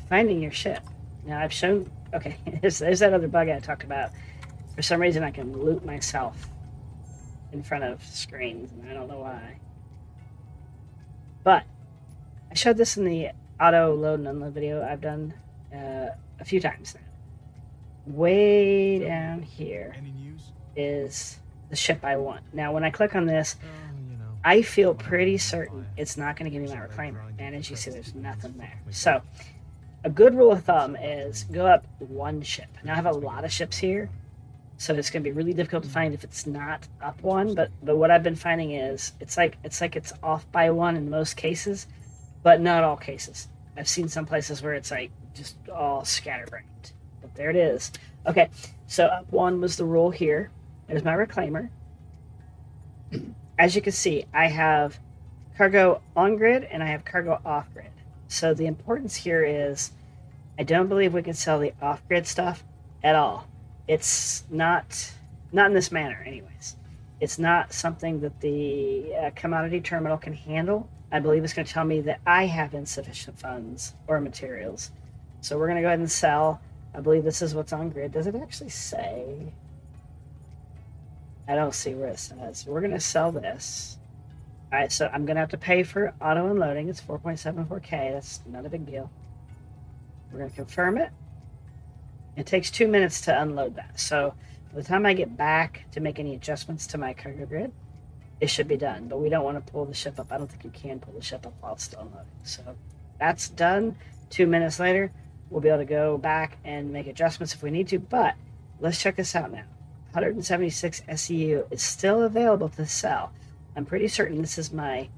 finding your ship. Now, I've shown, okay, there's that other bug I talked about. For some reason, I can loot myself in front of screens, and I don't know why. But I showed this in the auto load and unload video I've done a few times now. Way down here is the ship I want. Now, when I click on this, I feel pretty certain it's not going to give me my reclaimer. And as you see, there's nothing there. So a good rule of thumb is go up one ship. Now, I have a lot of ships here, so it's going to be really difficult to find if it's not up one. But what I've been finding is it's like it's off by one in most cases, but not all cases. I've seen some places where it's like just all scatterbrained. But there it is. Okay, so up one was the rule here. There's my reclaimer. As you can see, I have cargo on grid and I have cargo off grid. So the importance here is I don't believe we can sell the off grid stuff at all. It's not in this manner anyways. It's not something that the commodity terminal can handle. I believe it's going to tell me that I have insufficient funds or materials. So we're going to go ahead and sell. I believe this is what's on grid. Does it actually say? I don't see where it says. We're going to sell this. All right, so I'm going to have to pay for auto unloading. It's 4.74K. That's not a big deal. We're going to confirm it. It takes 2 minutes to unload that. So by the time I get back to make any adjustments to my cargo grid, it should be done. But we don't want to pull the ship up. I don't think you can pull the ship up while it's still unloading. So that's done. 2 minutes later, we'll be able to go back and make adjustments if we need to. But let's check this out now. 176 SEU is still available to sell. I'm pretty certain this is my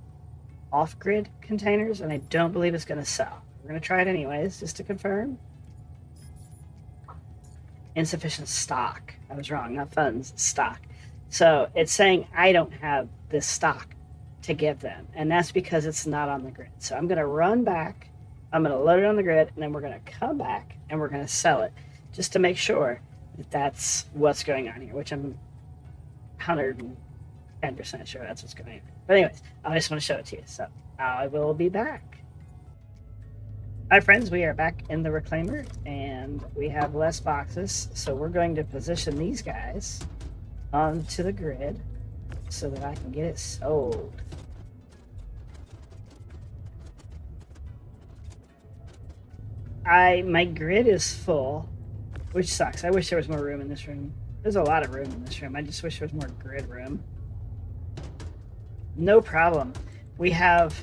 off-grid containers, and I don't believe it's going to sell. We're going to try it anyways, just to confirm. Insufficient stock. I was wrong, not funds, stock. So it's saying I don't have this stock to give them, and that's because it's not on the grid. So I'm going to run back, I'm going to load it on the grid, and then we're going to come back and we're going to sell it just to make sure that that's what's going on here, which I'm 110% sure that's what's going on. But anyways, I just want to show it to you. So I will be back. Hi friends, we are back in the reclaimer and we have less boxes. So we're going to position these guys onto the grid so that I can get it sold. My grid is full, which sucks. I wish there was more room in this room. There's a lot of room in this room. I just wish there was more grid room. No problem. We have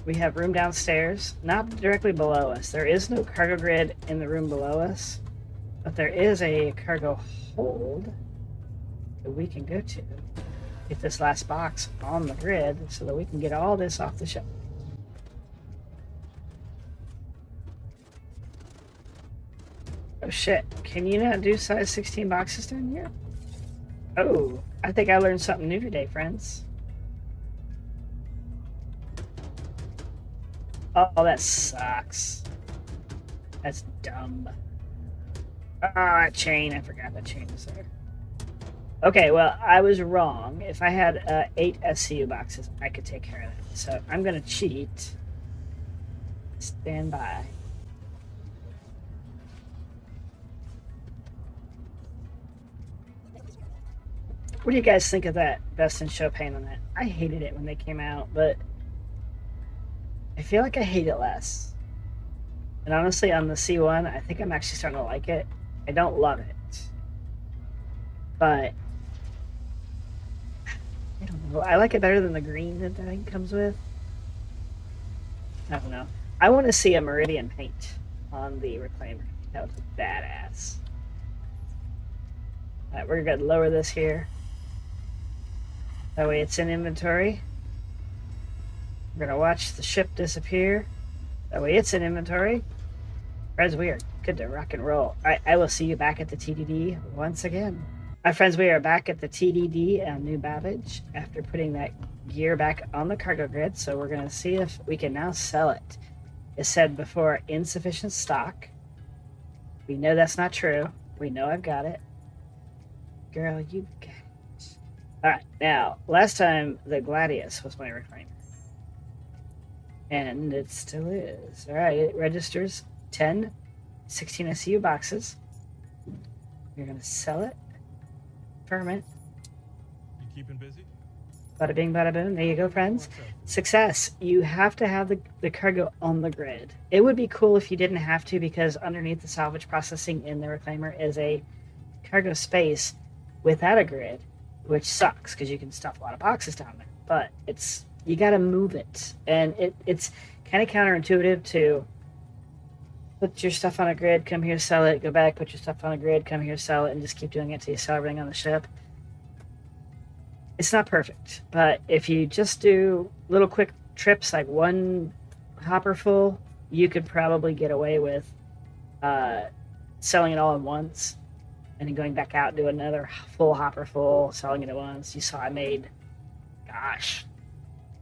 room downstairs, not directly below us. There is no cargo grid in the room below us, but there is a cargo hold that we can go to. Get this last box on the grid so that we can get all this off the ship. Oh shit, can you not do size 16 boxes down here? Oh, I think I learned something new today, friends. Oh, that sucks. That's dumb. Ah, chain. I forgot that chain was there. Okay, well, I was wrong. If I had 8 SCU boxes, I could take care of that. So I'm going to cheat. Stand by. What do you guys think of that Best in Show paint on that? I hated it when they came out, but I feel like I hate it less. And honestly, on the C1, I think I'm actually starting to like it. I don't love it. But I don't know. I like it better than the green that I think comes with. I don't know. I want to see a Meridian paint on the Reclaimer. That would be badass. Alright, we're going to lower this here. That way it's in inventory. We're going to watch the ship disappear. That way it's in inventory. Friends, we are good to rock and roll. Alright, I will see you back at the TDD once again. My friends, we are back at the TDD on New Babbage after putting that gear back on the cargo grid. So we're going to see if we can now sell it. It said before, insufficient stock. We know that's not true. We know I've got it. Girl, you got it. Alright, now, last time the Gladius was my Reclaimer. And it still is. Alright, it registers 10, 16 SCU boxes. You're going to sell it. Firm it. You keeping busy? Bada bing, bada boom. There you go, friends. Success. You have to have the cargo on the grid. It would be cool if you didn't have to, because underneath the salvage processing in the Reclaimer is a cargo space without a grid, which sucks because you can stuff a lot of boxes down there. But it's, you got to move it. And it's kind of counterintuitive to put your stuff on a grid, come here, sell it, go back, put your stuff on a grid, come here, sell it, and just keep doing it till you sell everything on the ship. It's not perfect, but if you just do little quick trips, like one hopper full, you could probably get away with selling it all at once, and then going back out, do another full hopper full, selling it at once. You saw I made, gosh,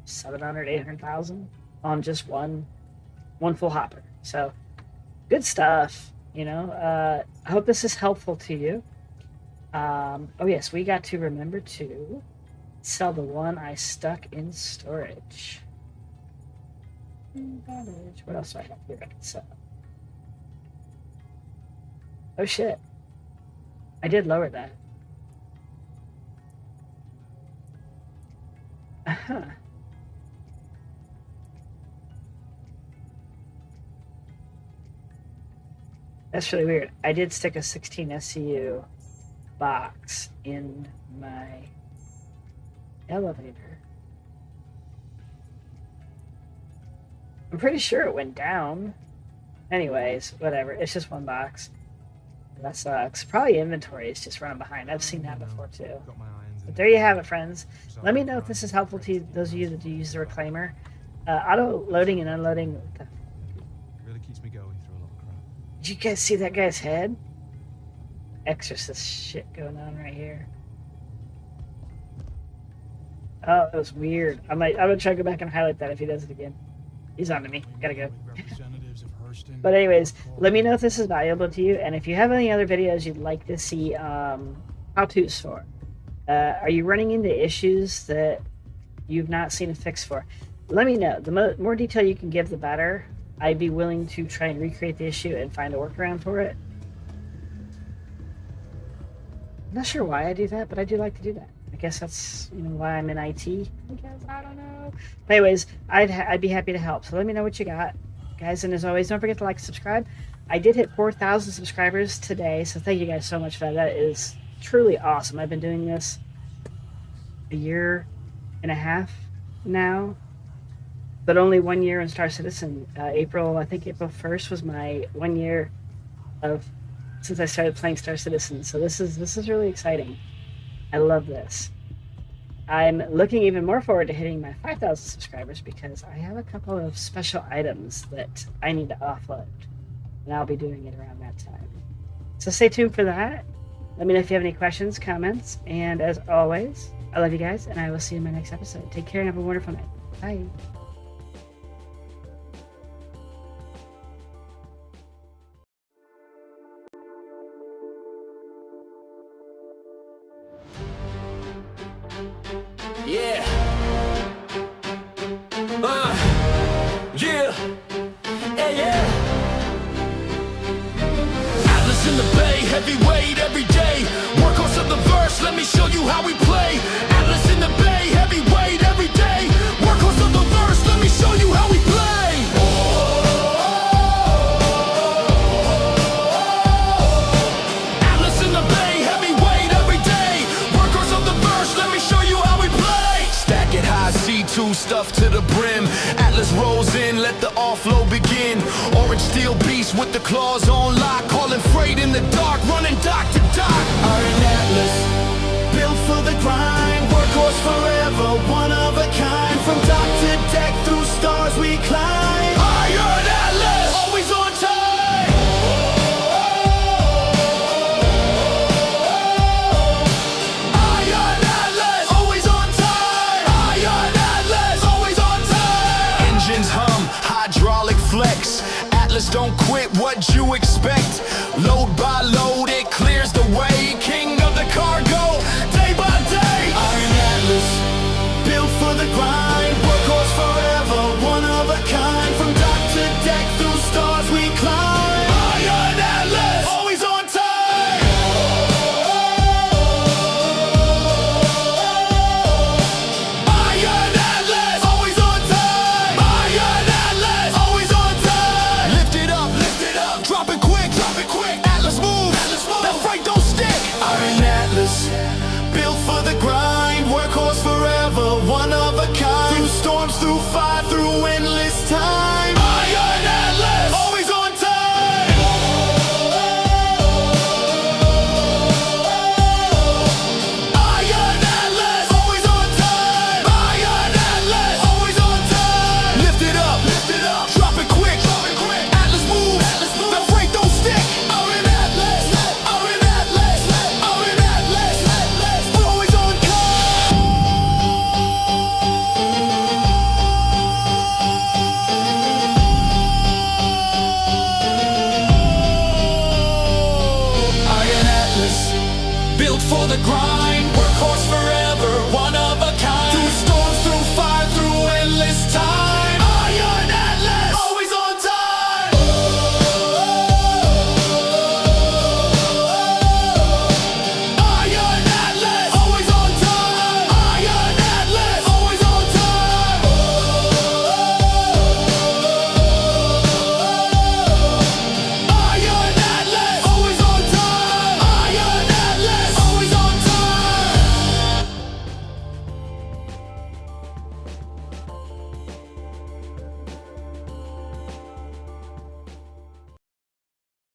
700, 800,000 on just one full hopper. So good stuff, you know. I hope this is helpful to you. Oh yes, we got to remember to sell the one I stuck in storage. What else do I have here I can sell? Oh shit. I did lower that. Uh-huh. That's really weird. I did stick a 16 SCU box in my elevator. I'm pretty sure it went down. Anyways, whatever. It's just one box. That sucks. Probably inventory is just running behind. I've seen that before too. But there you have it, friends. Let me know if this is helpful to you, those of you that do use the Reclaimer. Auto loading and unloading. Really keeps me going through a lot of crap. Did you guys see that guy's head? Exorcist shit going on right here. Oh, that was weird. I'm gonna try to go back and highlight that if he does it again. He's on to me. Gotta go. But anyways, let me know if this is valuable to you, and if you have any other videos you'd like to see how-tos for. Are you running into issues that you've not seen a fix for? Let me know. The more detail you can give, the better. I'd be willing to try and recreate the issue and find a workaround for it. I'm not sure why I do that, but I do like to do that. I guess that's, you know, why I'm in IT. I guess, I don't know. But anyways, I'd be happy to help. So let me know what you got, guys. And as always, don't forget to like and subscribe. I did hit 4,000 subscribers today, so thank you guys so much for that. That is truly awesome. I've been doing this a year and a half now, but only 1 year in Star Citizen. I think April 1st was my 1 year since I started playing Star Citizen. So this is really exciting. I love this. I'm looking even more forward to hitting my 5,000 subscribers because I have a couple of special items that I need to offload, and I'll be doing it around that time. So stay tuned for that. Let me know if you have any questions, comments, and as always, I love you guys, and I will see you in my next episode. Take care and have a wonderful night. Bye. heavyweight every day. Workhorse of the verse, let me show you how we play. Atlas in the bay, heavyweight every day. Workhorse of the verse, let me show you how we play. Atlas in the bay, heavyweight every day. Workhorse of the verse, let me show you how we play. Stack it high, C2 stuff to the brim. Atlas rolls in, let the offload begin. Orange steel beast with the claws on lock, calling freight in the dark, running dock to dock. Iron Atlas, built for the grind. Workhorse forever, one of a kind. From dock to deck, through stars we climb. Iron Atlas, always on time. Iron Atlas, always on time. Iron Atlas, always on time. Engines hum, hydraulic flex. Atlas don't quit, what you expect? Load by load,